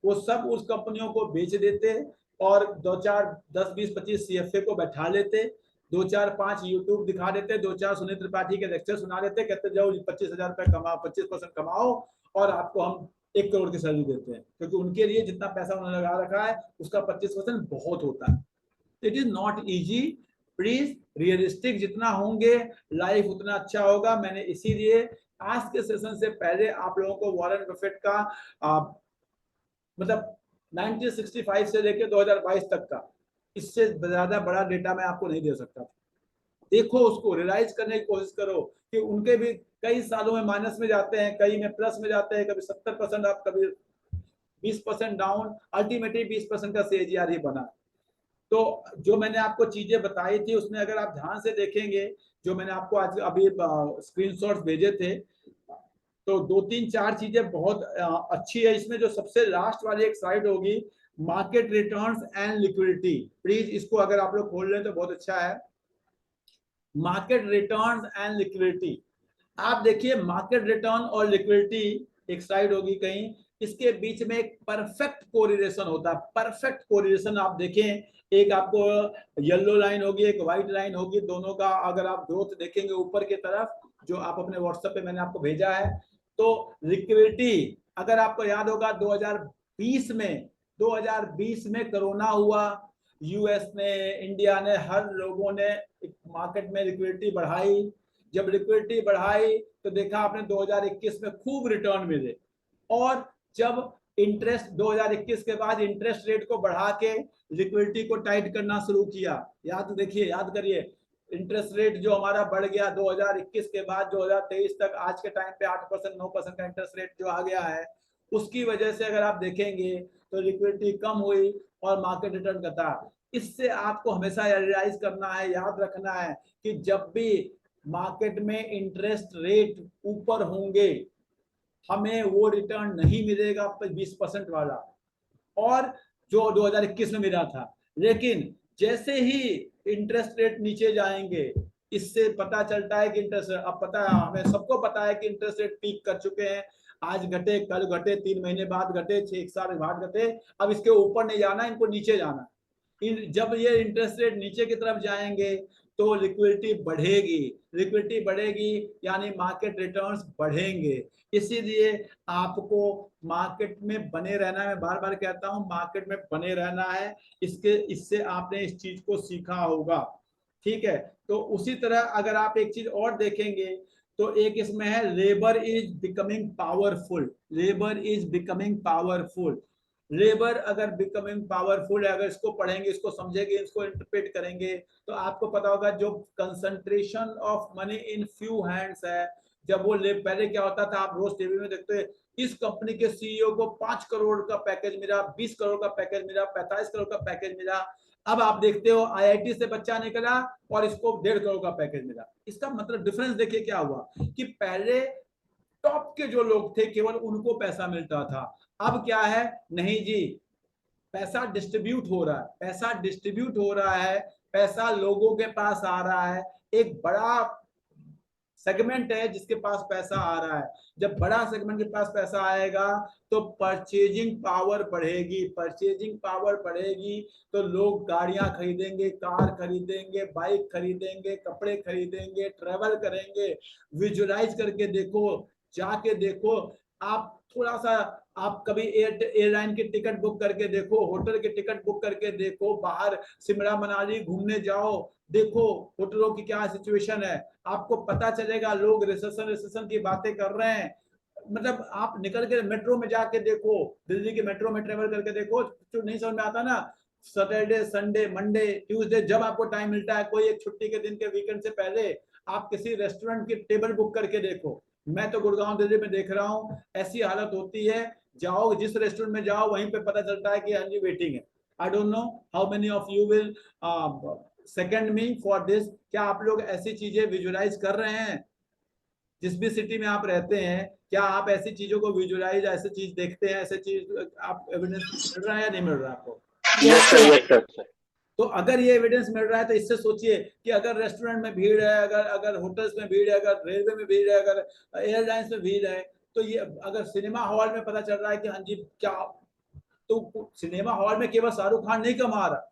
वो सब उस कंपनियों को बेच देते और 2-4, 10, 20, 25 सीएफए को बैठा लेते, 2-4, 5 यूट्यूब दिखा देते, 2-4 सुनील त्रिपाठी के लेक्चर सुना देते, कहते जाओ 25,000 रुपए कमाओ, 25% कमाओ और आपको हम 1 करोड़ की सैलरी देते हैं, क्योंकि उनके लिए जितना पैसा उन्होंने लगा रखा है उसका 25% बहुत होता है। It is not easy. Please realistic जितना होंगे लाइफ उतना अच्छा होगा। मैंने इसीलिए आज के सेशन से पहले आप लोगों को वॉरेन बफेट का मतलब 1965 से लेकर 2022 तक का, इससे ज्यादा बड़ा डेटा मैं आपको नहीं दे सकता। देखो, उसको रियलाइज करने की कोशिश करो कि उनके भी कई सालों में माइनस में जाते हैं, कई में प्लस में जाते हैं, कभी 70% आप, कभी 20% डाउन, अल्टीमेटली 20% का CAGR ही बना। तो जो मैंने आपको चीजें बताई थी उसमें अगर आप ध्यान से देखेंगे, जो मैंने आपको आज अभी स्क्रीनशॉट्स भेजे थे, तो 2-3-4 चीजें बहुत अच्छी है इसमें। जो सबसे लास्ट वाली एक साइड होगी, market returns and liquidity, please इसको अगर आप लोग खोल लें तो बहुत अच्छा है। मार्केट रिटर्न्स एंड लिक्विडिटी, आप देखिए मार्केट रिटर्न और लिक्विडिटी एक साइड होगी कहीं, इसके बीच में एक परफेक्ट कोरिलेशन होता है। परफेक्ट कोरिलेशन आप देखें, एक आपको येलो लाइन होगी, एक व्हाइट लाइन होगी, दोनों का अगर आप ग्रोथ देखेंगे ऊपर की तरफ, जो आप अपने व्हाट्सएप पे मैंने आपको भेजा है, तो लिक्विडिटी अगर आपको याद होगा 2020 में कोरोना हुआ, यूएस ने, इंडिया ने, हर लोगों ने मार्केट में लिक्विडिटी बढ़ाई। जब लिक्विडिटी बढ़ाई तो देखा आपने 2021 में खूब रिटर्न मिले, और जब इंटरेस्ट 2021 के बाद इंटरेस्ट रेट को बढ़ा के लिक्विडिटी को टाइट करना शुरू किया, याद देखिए, याद करिए, इंटरेस्ट रेट जो हमारा बढ़ गया 2021 के बाद 2023 तक, आज के टाइम पे 8%, 9% का इंटरेस्ट रेट जो आ गया है, उसकी वजह से अगर आप देखेंगे तो लिक्विडिटी कम हुई और मार्केट रिटर्न करता। इससे आपको हमेशा रियलाइज करना है, याद रखना है कि जब भी मार्केट में इंटरेस्ट रेट ऊपर होंगे हमें वो रिटर्न नहीं मिलेगा 20% वाला, और जो 2021 में मिला था। लेकिन जैसे ही इंटरेस्ट रेट नीचे जाएंगे, इससे पता चलता है कि इंटरेस्ट, अब पता है हमें सबको पता है कि इंटरेस्ट रेट पीक कर चुके हैं, आज घटे, कल घटे, 3 महीने बाद घटे, 1 साल बाद घटे, अब इसके ऊपर नहीं जाना, इनको नीचे जाना। जब ये इंटरेस्ट रेट नीचे की तरफ जाएंगे तो लिक्विडिटी बढ़ेगी, लिक्विडिटी बढ़ेगी यानी मार्केट रिटर्न्स बढ़ेंगे। इसीलिए आपको मार्केट में बने रहना है। मैं बार बार कहता हूं मार्केट में बने रहना है। इससे आपने इस चीज को सीखा होगा, ठीक है। तो उसी तरह अगर आप एक चीज और देखेंगे तो एक इसमें है labour is becoming powerful, labour is becoming powerful. Labour अगर बिकमिंग पावरफुल है, अगर इसको पढ़ेंगे, इसको समझेंगे, इसको इंटरप्रेट करेंगे तो आपको पता होगा जो concentration of money in few hands है, जब वो पहले क्या होता था, आप रोज टीवी में देखते इस कंपनी के सीईओ को 5 करोड़ का पैकेज मिला, 20 करोड़ का पैकेज मिला, 45 करोड़ का पैकेज मिला। अब आप देखते हो आईआईटी से बच्चा निकला और इसको 1.5 करोड़ का पैकेज मिला। इसका मतलब डिफरेंस देखिए क्या हुआ कि पहले टॉप के जो लोग थे केवल उनको पैसा मिलता था, अब क्या है, नहीं जी, पैसा डिस्ट्रीब्यूट हो रहा है, पैसा डिस्ट्रीब्यूट हो रहा है, पैसा लोगों के पास आ रहा है। एक बड़ा सेगमेंट है जिसके पास पैसा आ रहा है। जब बड़ा सेगमेंट के पास पैसा आएगा तो परचेजिंग पावर बढ़ेगी, परचेजिंग पावर बढ़ेगी तो लोग गाड़ियां खरीदेंगे, कार खरीदेंगे, बाइक खरीदेंगे, कपड़े खरीदेंगे, ट्रेवल करेंगे। विजुअलाइज करके देखो, जाके देखो, आप थोड़ा सा, आप कभी एयरलाइन की टिकट बुक करके देखो, होटल की टिकट बुक करके देखो, बाहर शिमला मनाली घूमने जाओ, देखो होटलों की क्या सिचुएशन है, आपको पता चलेगा। लोग रिसेशन की बातें कर रहे हैं। मतलब आप निकल के मेट्रो में जाके देखो, दिल्ली के मेट्रो में ट्रेवल करके देखो, जो नहीं समझ में आता ना, सैटरडे, संडे, मंडे, ट्यूसडे, जब आपको टाइम मिलता है, कोई एक छुट्टी के दिन के वीकेंड से पहले आप किसी रेस्टोरेंट की टेबल बुक करके देखो। मैं तो गुड़गांव दिल्ली में देख रहा हूँ, ऐसी हालत होती है, जाओ जिस रेस्टोरेंट में जाओ वहीं पे पता चलता है कि हाँ जी वेटिंग है। I don't know how many of you will second me for this. क्या आप लोग ऐसी चीजें विजुअलाइज कर रहे हैं? जिस भी सिटी में आप रहते हैं, क्या आप ऐसी चीजों को विजुअलाइज, ऐसी चीज देखते हैं, ऐसे चीज आप एविडेंस मिल रहा है या नहीं मिल रहा है आपको? Yes sir. तो अगर ये एविडेंस मिल रहा है तो इससे सोचिए कि अगर रेस्टोरेंट में भीड़ है, अगर होटल्स में भीड़ है, अगर रेलवे में भीड़ है, अगर एयरलाइंस में भीड़ है, तो ये अगर सिनेमा हॉल में पता चल रहा है कि हाँ जी क्या, तो सिनेमा हॉल में केवल शाहरुख खान नहीं कमा रहा,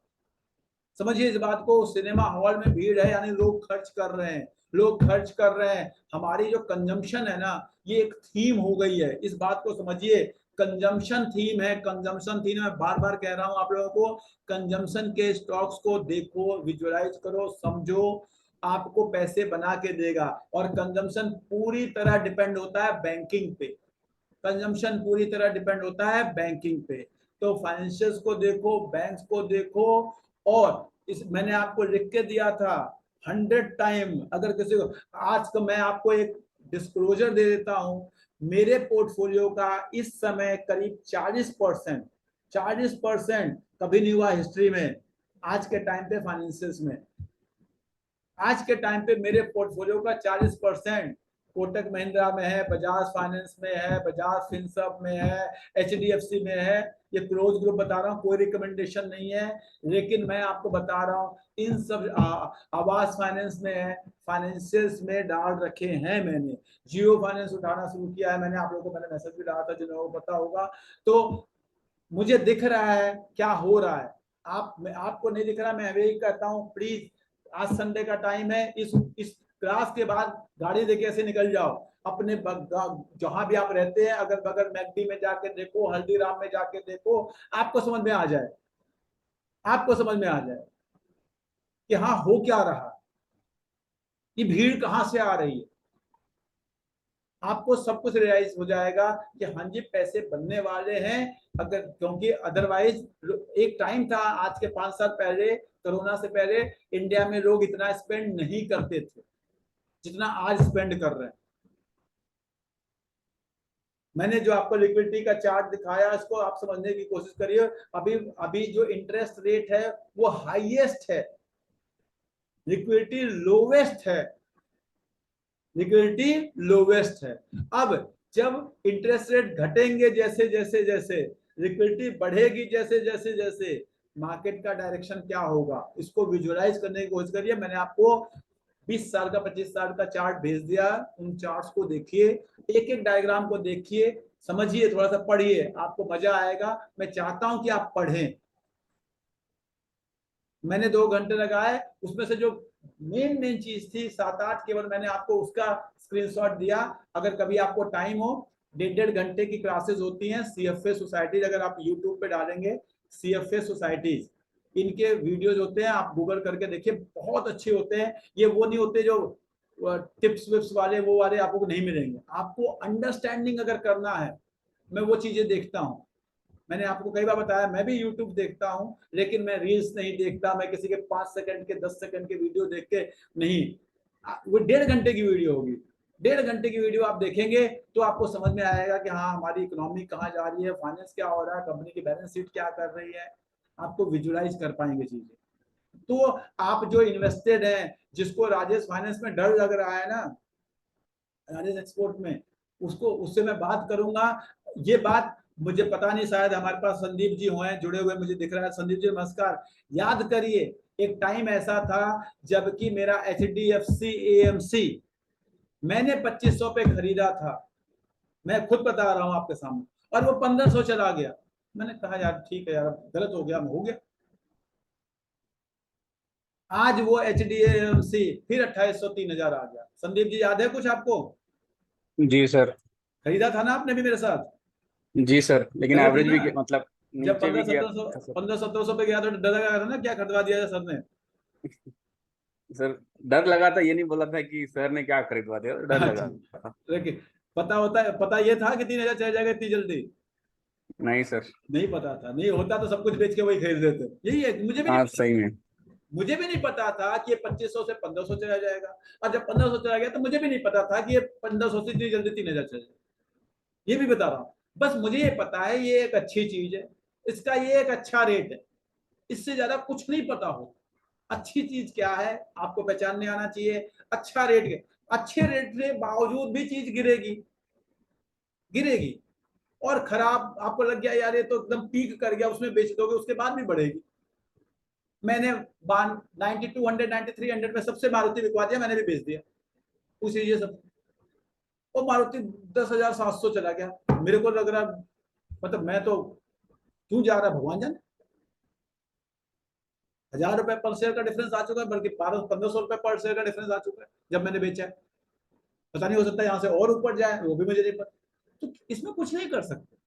समझिए इस बात को। सिनेमा हॉल में भीड़ है यानी लोग खर्च कर रहे हैं, लोग खर्च कर रहे हैं। हमारी जो कंजम्पशन है ना, ये एक थीम हो गई है, इस बात को समझिए। कंजम्पशन थीम है, कंजम्पशन थीम। मैं बार बार कह रहा हूं आप लोगों को, कंजम्पशन के स्टॉक्स को देखो, विजुअलाइज करो, समझो, आपको पैसे बना के देगा। और कंजम्पशन पूरी तरह डिपेंड होता है बैंकिंग पे, कंजम्पशन पूरी तरह डिपेंड होता है बैंकिंग पे। तो फाइनेंशियल्स को देखो, बैंक्स को देखो। और इस मैंने आपको लिख के दिया था 100 टाइम, अगर किसी को आज का मैं आपको एक डिस्क्लोजर दे देता हूं, मेरे पोर्टफोलियो का इस समय करीब 40% कभी नहीं हुआ हिस्ट्री में आज के टाइम पे फाइनेंशियल्स में। आज के टाइम पे मेरे पोर्टफोलियो का 40% कोटक महिंद्रा में है, बजाज फाइनेंस में है, बजाज फिनसर्व में है, एचडीएफसी में है। ये क्लोज ग्रुप बता रहा हूँ, कोई रिकमेंडेशन नहीं है, लेकिन मैं आपको बता रहा हूँ इन सब आवास फाइनेंस में है, फाइनेंशियल्स में डाल रखे हैं मैंने। जियो फाइनेंस उठाना शुरू किया है मैंने, आप लोगों को मैंने मैसेज भी डाला था, जिन लोगों को पता होगा। तो मुझे दिख रहा है क्या हो रहा है, आपको नहीं दिख रहा। मैं वही कहता हूँ, प्लीज आज संडे का टाइम है, इस क्लास के बाद गाड़ी लेके ऐसे निकल जाओ अपने जहां भी आप रहते हैं, अगर बगल मैकडी में जाके देखो, हल्दीराम में जाके देखो, आपको समझ में आ जाए, आपको समझ में आ जाए कि हाँ हो क्या रहा, ये भीड़ कहां से आ रही है। आपको सब कुछ रियलाइज हो जाएगा कि हाँ जी पैसे बनने वाले हैं। अगर, क्योंकि अदरवाइज एक टाइम था आज के 5 साल पहले, कोरोना से पहले, इंडिया में लोग इतना स्पेंड नहीं करते थे जितना आज स्पेंड कर रहे हैं। मैंने जो आपको लिक्विडिटी का चार्ट दिखाया, इसको आप समझने की कोशिश करिए। अभी जो इंटरेस्ट रेट है वो हाईएस्ट है, लिक्विडिटी लोवेस्ट है, लिक्विडिटी लोवेस्ट है। अब जब इंटरेस्ट रेट घटेंगे, जैसे जैसे जैसे लिक्विडिटी बढ़ेगी, जैसे जैसे जैसे मार्केट का डायरेक्शन क्या होगा, इसको विजुअलाइज करने की कोशिश करिए। मैंने आपको 20 साल का 25 साल का चार्ट भेज दिया, उन चार्ट्स को देखिए, एक एक डायग्राम को देखिए, समझिए, थोड़ा सा पढ़िए, आपको मजा आएगा। मैं चाहता हूं कि आप पढ़ें। मैंने 2 घंटे लगाए, उसमें से जो मेन चीज थी 7-8 केवल मैंने आपको उसका स्क्रीनशॉट दिया। अगर कभी आपको टाइम हो, 1.5 घंटे की क्लासेस होती हैं CFA सोसाइटीज, अगर आप यूट्यूब पे डालेंगे CFA सोसाइटीज, इनके वीडियोज होते हैं, आप गूगल करके देखिए, बहुत अच्छे होते हैं। ये वो नहीं होते जो टिप्स विप्स वाले, वो वाले आपको नहीं मिलेंगे। आपको अंडरस्टैंडिंग अगर करना है, मैं वो चीजें देखता हूँ। मैंने आपको कई बार बताया, मैं भी YouTube देखता हूँ, लेकिन मैं रील्स नहीं देखता, मैं किसी के 5 सेकंड के 10 सेकंड के वीडियो देख के नहीं। वो 1.5 घंटे की वीडियो होगी, 1.5 घंटे की वीडियो आप देखेंगे तो आपको समझ में आएगा कि हाँ हमारी इकोनॉमी कहाँ जा रही है, फाइनेंस क्या हो रहा है, कंपनी की बैलेंस शीट क्या कर रही है, आपको विजुअलाइज कर पाएंगे चीजें। तो आप जो इन्वेस्टेड हैं, जिसको राजेश फाइनेंस में डर लग रहा है ना, राजेश एक्सपोर्ट में, उसको, उससे मैं बात करूंगा। ये बात मुझे पता नहीं, शायद हमारे पास संदीप जी हुए जुड़े हुए, मुझे दिख रहा है। संदीप जी नमस्कार। याद करिए, एक टाइम ऐसा था जबकि मेरा HDFC AMC मैंने 2500 पे खरीदा था, मैं खुद बता रहा हूं आपके सामने, और वो 1500 चला गया। मैंने कहा यार ठीक है यार, गलत हो गया, हो गया। आज वो HDFC फिर 2800 3000 आ गया। संदीप जी याद है कुछ आपको? जी सर। खरीदा था ना आपने भी मेरे साथ? जी सर, लेकिन गलत ही एवरेज ना? भी मतलब जब नीचे भी गया था सर। 1500-1700 पे गया तो डर लगा था ना, क्या खरीदवा दिया सर ने। सर डर लगा था, ये नहीं बोला था कि सर ने क्या खरीदवा दिया, डर लगा अच्छा, था। देखिए, पता होता है, पता ये था कि 3000 चला जाएगा इतनी जल्दी? नहीं सर। नहीं पता था। नहीं होता तो सब कुछ बेच के वही खरीद लेते। यही है, मुझे भी नहीं हाँ पता, सही में। मुझे भी नहीं पता था कि ये 2500 से 1500 चला जाएगा। और जब 1500 चला गया तो मुझे भी नहीं पता था कि ये 1500 से इतनी जल्दी 3000 चला जाएगा। ये भी बता रहा हूँ। बस मुझे ये पता है ये एक अच्छी चीज है, इसका ये एक अच्छा रेट है, इससे ज्यादा कुछ नहीं पता हो। अच्छी चीज क्या है आपको पहचानने आना चाहिए। अच्छा रेट है, अच्छे रेट के बावजूद भी चीज गिरेगी, गिरेगी। और खराब आपको लग गया यार ये तो एकदम पीक कर गया, उसमें बेच दोगे, उसके बाद भी बढ़ेगी। मैंने 9200 9300 में सबसे मारुति बिकवा दिया, मैंने भी बेच दिया उसी ये सब। वो मारुति 10,700 चला गया। मेरे को लग रहा, मतलब मैं तो, क्यों जा रहा भगवान जाने। 1000 रुपए पर शेयर का डिफरेंस आ चुका है, बल्कि 1500 रुपए पर शेयर का डिफरेंस आ चुका है जब मैंने बेचा है। पता नहीं, हो सकता है यहाँ से और ऊपर जाए, वो भी मुझे नहीं पता। तो इसमें कुछ नहीं कर सकते।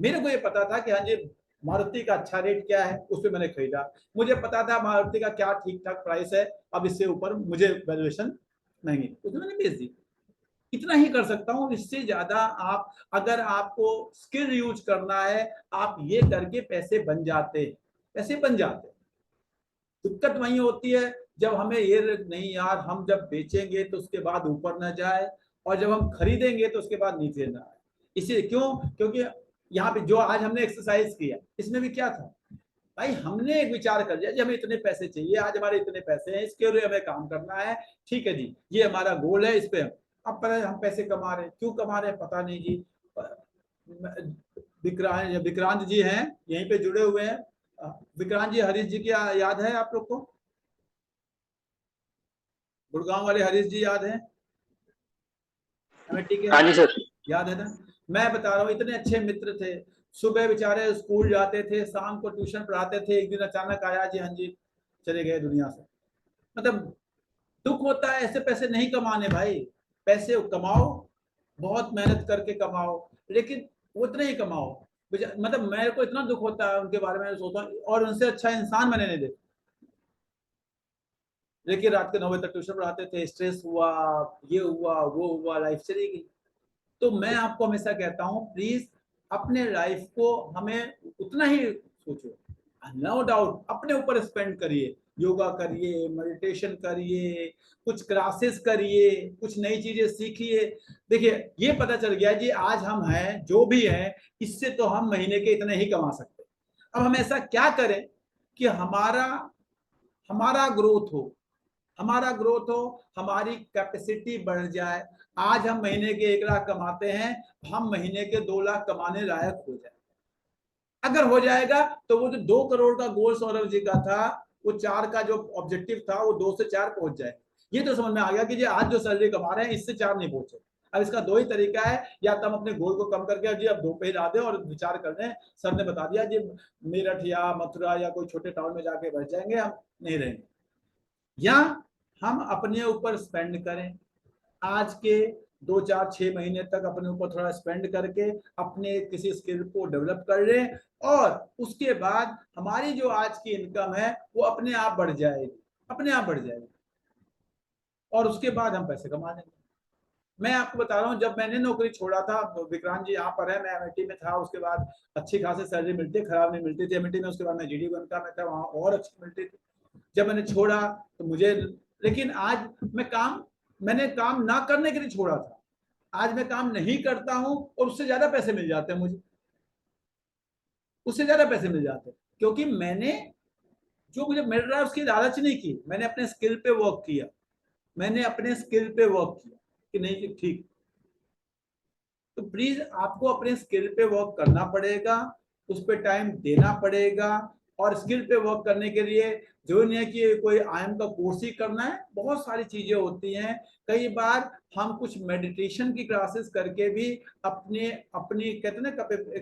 मेरे को ये पता था कि हाँ जी मारुति का अच्छा रेट क्या है, उस पर मैंने खरीदा। मुझे पता था मारुति का क्या ठीक ठाक प्राइस है, अब इससे ऊपर मुझे वैल्यूएशन महंगी, उसमें मैंने बेच दी। इतना ही कर सकता हूँ, इससे ज्यादा आप, अगर आपको स्किल यूज करना है, आप ये करके पैसे बन जाते हैं, पैसे बन जाते हैं। दिक्कत वही होती है जब हमें ये नहीं यार, हम जब बेचेंगे तो उसके बाद ऊपर ना जाए, और जब हम खरीदेंगे तो उसके बाद नीचे ना आए। इसे क्यों? क्योंकि यहाँ पे जो आज हमने एक्सरसाइज किया, इसमें भी क्या था भाई, हमने एक विचार कर लिया कि हमें इतने पैसे चाहिए, आज हमारे इतने पैसे हैं, इसके लिए हमें काम करना है। ठीक है जी, ये हमारा गोल है, इस पे अब पता है हम पैसे कमा रहे हैं, क्यों कमा रहे हैं पता नहीं जी। विक्रांत जी हैं यहीं पे जुड़े हुए हैं। विक्रांत जी, हरीश जी क्या याद है आप लोग को? गुड़गांव वाले हरीश जी याद है? ठीक है, हाँ जी सर। याद है ना? मैं बता रहा हूँ, इतने अच्छे मित्र थे। सुबह बेचारे स्कूल जाते थे, शाम को ट्यूशन पढ़ाते थे। एक दिन अचानक आया जी, हाँ जी चले गए दुनिया से। मतलब दुख होता है, ऐसे पैसे नहीं कमाने भाई। पैसे कमाओ, बहुत मेहनत करके कमाओ, लेकिन उतने ही कमाओ। मतलब मेरे को इतना दुख होता है उनके बारे में सोचता हूँ, और उनसे अच्छा इंसान मैंने नहीं देखा। लेकिन रात के 9 बजे तक ट्यूशन पढ़ाते थे, स्ट्रेस हुआ, ये हुआ, वो हुआ, लाइफ चली गई। तो मैं आपको हमेशा कहता हूँ, प्लीज अपने लाइफ को हमें उतना ही सोचो, नो डाउट अपने ऊपर स्पेंड करिए, योगा करिए, मेडिटेशन करिए, कुछ क्लासेस करिए, कुछ नई चीजें सीखिए। देखिए ये पता चल गया जी, आज हम हैं जो भी हैं, इससे तो हम महीने के इतने ही कमा सकते हैं। अब हम ऐसा क्या करें कि हमारा हमारा ग्रोथ हो, हमारा ग्रोथ हो, हमारी कैपेसिटी बढ़ जाए। आज हम महीने के 1 लाख कमाते हैं, हम महीने के 2 लाख कमाने लायक हो जाए। अगर हो जाएगा तो वो जो 2 करोड़ का गोल सौरभ जी का था, वो 4 का जो ऑब्जेक्टिव था, वो 2 से 4 पहुंच जाए। ये तो समझ में आ गया कि जी आज जो सैलरी कमा रहे हैं, इससे 4 नहीं पहुंचे। अब इसका 2 ही तरीका है, या तो हम अपने गोल को कम करके जी अब 2 पे ही ला दें और विचार कर दें, सर ने बता दिया जी मेरठ या मथुरा या कोई छोटे टाउन में जाके बैठ जाएंगे, हम नहीं रहेंगे। या हम अपने ऊपर स्पेंड करें, आज के 2 4 6 महीने तक अपने ऊपर थोड़ा स्पेंड करके अपने किसी स्किल को डेवलप कर लें, और उसके बाद हमारी जो आज की इनकम है वो अपने आप बढ़ जाएगी, अपने आप बढ़ जाएगी, और उसके बाद हम पैसे कमा लेंगे। मैं आपको बता रहा हूँ, जब मैंने नौकरी छोड़ा था, विक्रांत जी यहाँ पर है, मैं एमआईटी में था, उसके बाद अच्छी खासी सैलरी मिलती, खराब नहीं मिलती थी एमआईटी में, उसके बाद मैं जीडी बनता में था, वहाँ और अच्छी मिलती थी। जब मैंने छोड़ा तो मुझे, लेकिन आज मैंने काम ना करने के लिए छोड़ा था, आज मैं काम नहीं करता हूं और उससे ज्यादा पैसे मिल जाते हैं मुझे, उससे ज्यादा पैसे मिल जाते हैं, क्योंकि मैंने जो मुझे मिल रहा है उसकी लालच नहीं की, मैंने अपने स्किल पे वर्क किया, मैंने अपने स्किल पे वर्क किया कि नहीं ठीक। तो प्लीज आपको अपने स्किल पे वर्क करना पड़ेगा, उस पर टाइम देना पड़ेगा, और स्किल पे वर्क करने के लिए जो नहीं है कि कोई आईएम का कोर्स ही करना है, बहुत सारी चीजें होती हैं। कई बार हम कुछ मेडिटेशन की क्लासेस करके भी अपने अपनी कहते हैं ना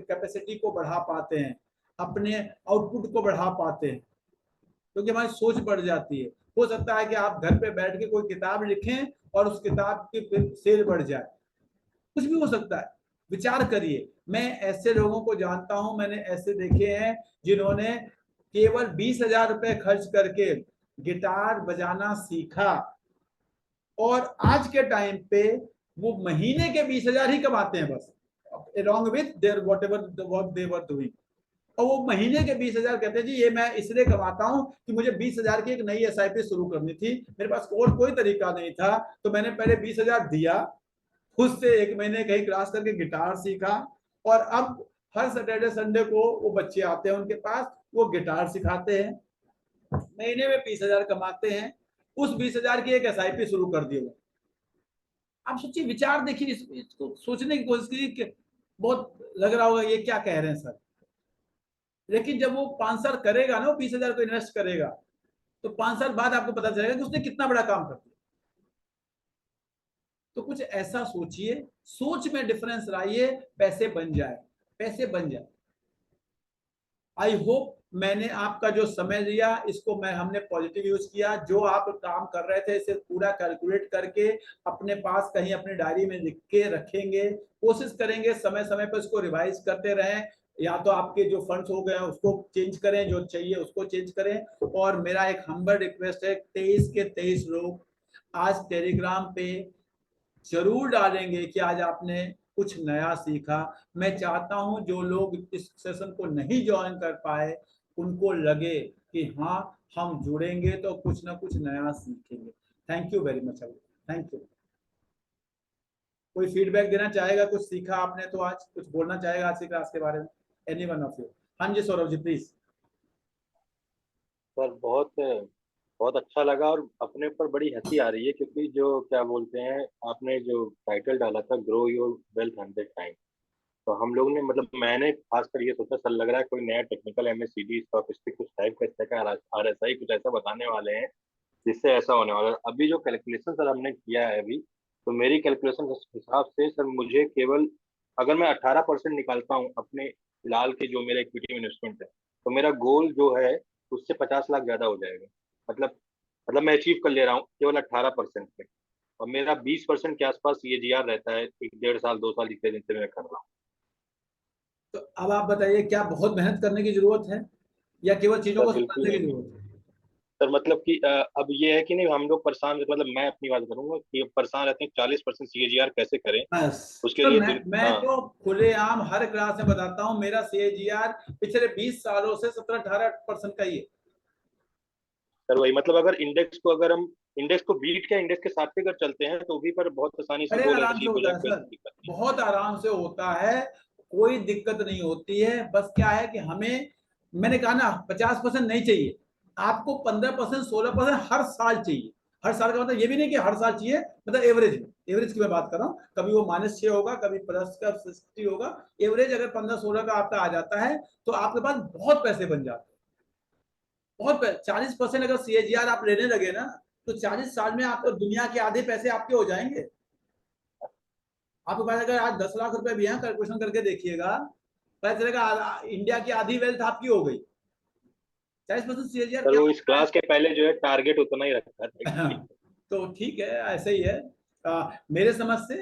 कैपेसिटी को बढ़ा पाते हैं, अपने आउटपुट को बढ़ा पाते हैं, क्योंकि हमारी सोच बढ़ जाती है। हो सकता है कि आप घर पे बैठ के कोई किताब लिखें और उस किताब की सेल बढ़ जाए, कुछ भी हो सकता है, विचार करिए। मैं ऐसे लोगों को जानता हूं, मैंने ऐसे देखे हैं जिन्होंने केवल 20,000 रुपए खर्च करके गिटार बजाना सीखा, और आज के टाइम पे वो महीने के 20,000 ही कमाते हैं बस, along with their whatever the work they were doing। और वो महीने के 20,000 कहते हैं जी ये मैं इसलिए कमाता हूं कि मुझे 20,000 की एक नई एसआईपी शुरू करनी थी, मेरे पास और कोई तरीका नहीं था, तो मैंने पहले 20,000 दिया, खुद से 1 महीने कहीं क्लास करके गिटार सीखा, और अब हर सैटरडे संडे को वो बच्चे आते हैं उनके पास, वो गिटार सिखाते हैं, महीने में 20,000 कमाते हैं, उस 20,000 की एक एसआईपी शुरू कर दी। आप सोचिए, विचार देखिए, इसको सोचने की कोशिश कीजिए। बहुत लग रहा होगा ये क्या कह रहे हैं सर, लेकिन जब वो 5 साल करेगा ना, वो 20,000 को इन्वेस्ट करेगा, तो 5 साल बाद आपको पता चलेगा कि उसने कितना बड़ा काम कर दिया। तो कुछ ऐसा सोचिए, सोच में डिफरेंस लाइए, पैसे बन जाए, पैसे बन जाए। आई होप मैंने आपका जो समय लिया इसको हमने पॉजिटिव यूज किया, जो आप काम कर रहे थे इसे पूरा कैलकुलेट करके अपने पास कहीं अपनी डायरी में लिख के रखेंगे, कोशिश करेंगे समय समय पर इसको रिवाइज करते रहें, या तो आपके जो फंड्स हो गए हैं उसको चेंज करें, जो चाहिए उसको चेंज करें। और मेरा एक हम्बल रिक्वेस्ट है, 23 के 23 लोग आज टेलीग्राम पे जरूर डालेंगे कि आज आपने कुछ नया सीखा। मैं चाहता हूं जो लोग इस सेशन को नहीं ज्वाइन कर पाए उनको लगे कि हाँ हम जुड़ेंगे तो कुछ ना कुछ नया सीखेंगे। Thank you very much, thank you. कोई फीडबैक देना चाहेगा, कुछ सीखा आपने तो आज, कुछ बोलना चाहेगा आज की क्लास के बारे में, एनी वन ऑफ यू? हाँ जी सौरभ जी प्लीज। सर बहुत बहुत अच्छा लगा, और अपने ऊपर बड़ी हंसी आ रही है, क्योंकि जो क्या बोलते हैं, आपने जो टाइटल डाला था ग्रो योर वेल्थ 100 टाइम, तो हम लोग ने मतलब मैंने खासकर ये सोचा सर लग रहा है कोई नया टेक्निकल एमएससीडी स्टॉकिस्टिक कुछ टाइप का इसका आरएसआई कुछ ऐसा बताने वाले हैं जिससे ऐसा होने वाला है। अभी जो कैलकुलेशन सर हमने किया है अभी, तो मेरी कैलकुलेशन के हिसाब से सर मुझे केवल अगर मैं 18% निकालता हूँ अपने फिलहाल के जो मेरा इक्विटी इन्वेस्टमेंट है, तो मेरा गोल जो है उससे 50 लाख ज्यादा हो जाएगा। मतलब मैं अचीव कर ले रहा हूँ केवल 18% पे, और मेरा 20% के आसपास सीएजीआर रहता है, 1.5 साल 2 साल जितने दिन से मैं कर रहा हूँ। तो अब आप बताइए, क्या बहुत मेहनत करने की जरूरत है या केवल चीजों सर को बिल्कुल समझने की नहीं जरूरत है? सर, मतलब कि अब ये है कि नहीं हम लोग परेशान, मतलब मैं अपनी बात करूंगा कि परेशान रहते हैं 40% सीएजीआर कैसे करें, बस उसके तो लिए मैं हाँ तो खुलेआम हर क्लास में बताता हूँ, मेरा सीएजीआर पिछले 20 सालों से 17-18% का ही है। सर वही मतलब अगर हम इंडेक्स को बीट के इंडेक्स के साथ पे अगर चलते हैं तो भी पर बहुत आसानी से बड़े गोल आराम से अचीव हो होता है जाए, कोई सर, दिक्कत नहीं। बहुत आराम से होता है, कोई दिक्कत नहीं होती है। बस क्या है कि हमें, मैंने कहा ना 50% नहीं चाहिए आपको, 15% 16% हर साल चाहिए। हर साल का मतलब ये भी नहीं कि हर साल चाहिए, मतलब एवरेज में, एवरेज की मैं बात कर रहा हूँ, कभी वो -6 होगा, कभी प्लस का 60 होगा, एवरेज अगर 15-16 का आपका आ जाता है तो आपके पास बहुत पैसे बन जाते हैं, बहुत 40% अगर सीएजीआर आप लेने लगे ना, तो 40 साल में आपको दुनिया के आधे पैसे आपके हो जाएंगे। आपके पास अगर आज 10 लाख रुपए भी है, कैलकुलेशन करके देखिएगा, पता चलेगा इंडिया की आधी वेल्थ आपकी हो गई। 40% CAGR सर क्या वो इस क्लास के पहले जो है टारगेट उतना ही रखा था। तो ठीक है, ऐसे ही है। मेरे समझ से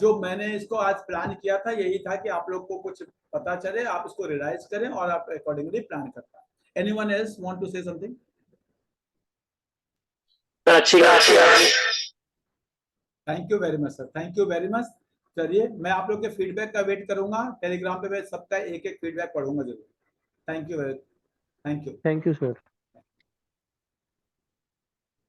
जो मैंने इसको आज प्लान किया था यही था कि आप लोग को कुछ पता चले, आप इसको रियलाइज करें और आप अकॉर्डिंगली प्लान कर पाए। Anyone else want to say something? Sir अच्छी thank you very much sir, thank you very much. चलिए, मैं आप लोग के फीडबैक का वेट करूंगा। टेलीग्राम पे मैं सबका एक एक फीडबैक पढ़ूंगा जरूर। Thank you, thank you. Thank you sir.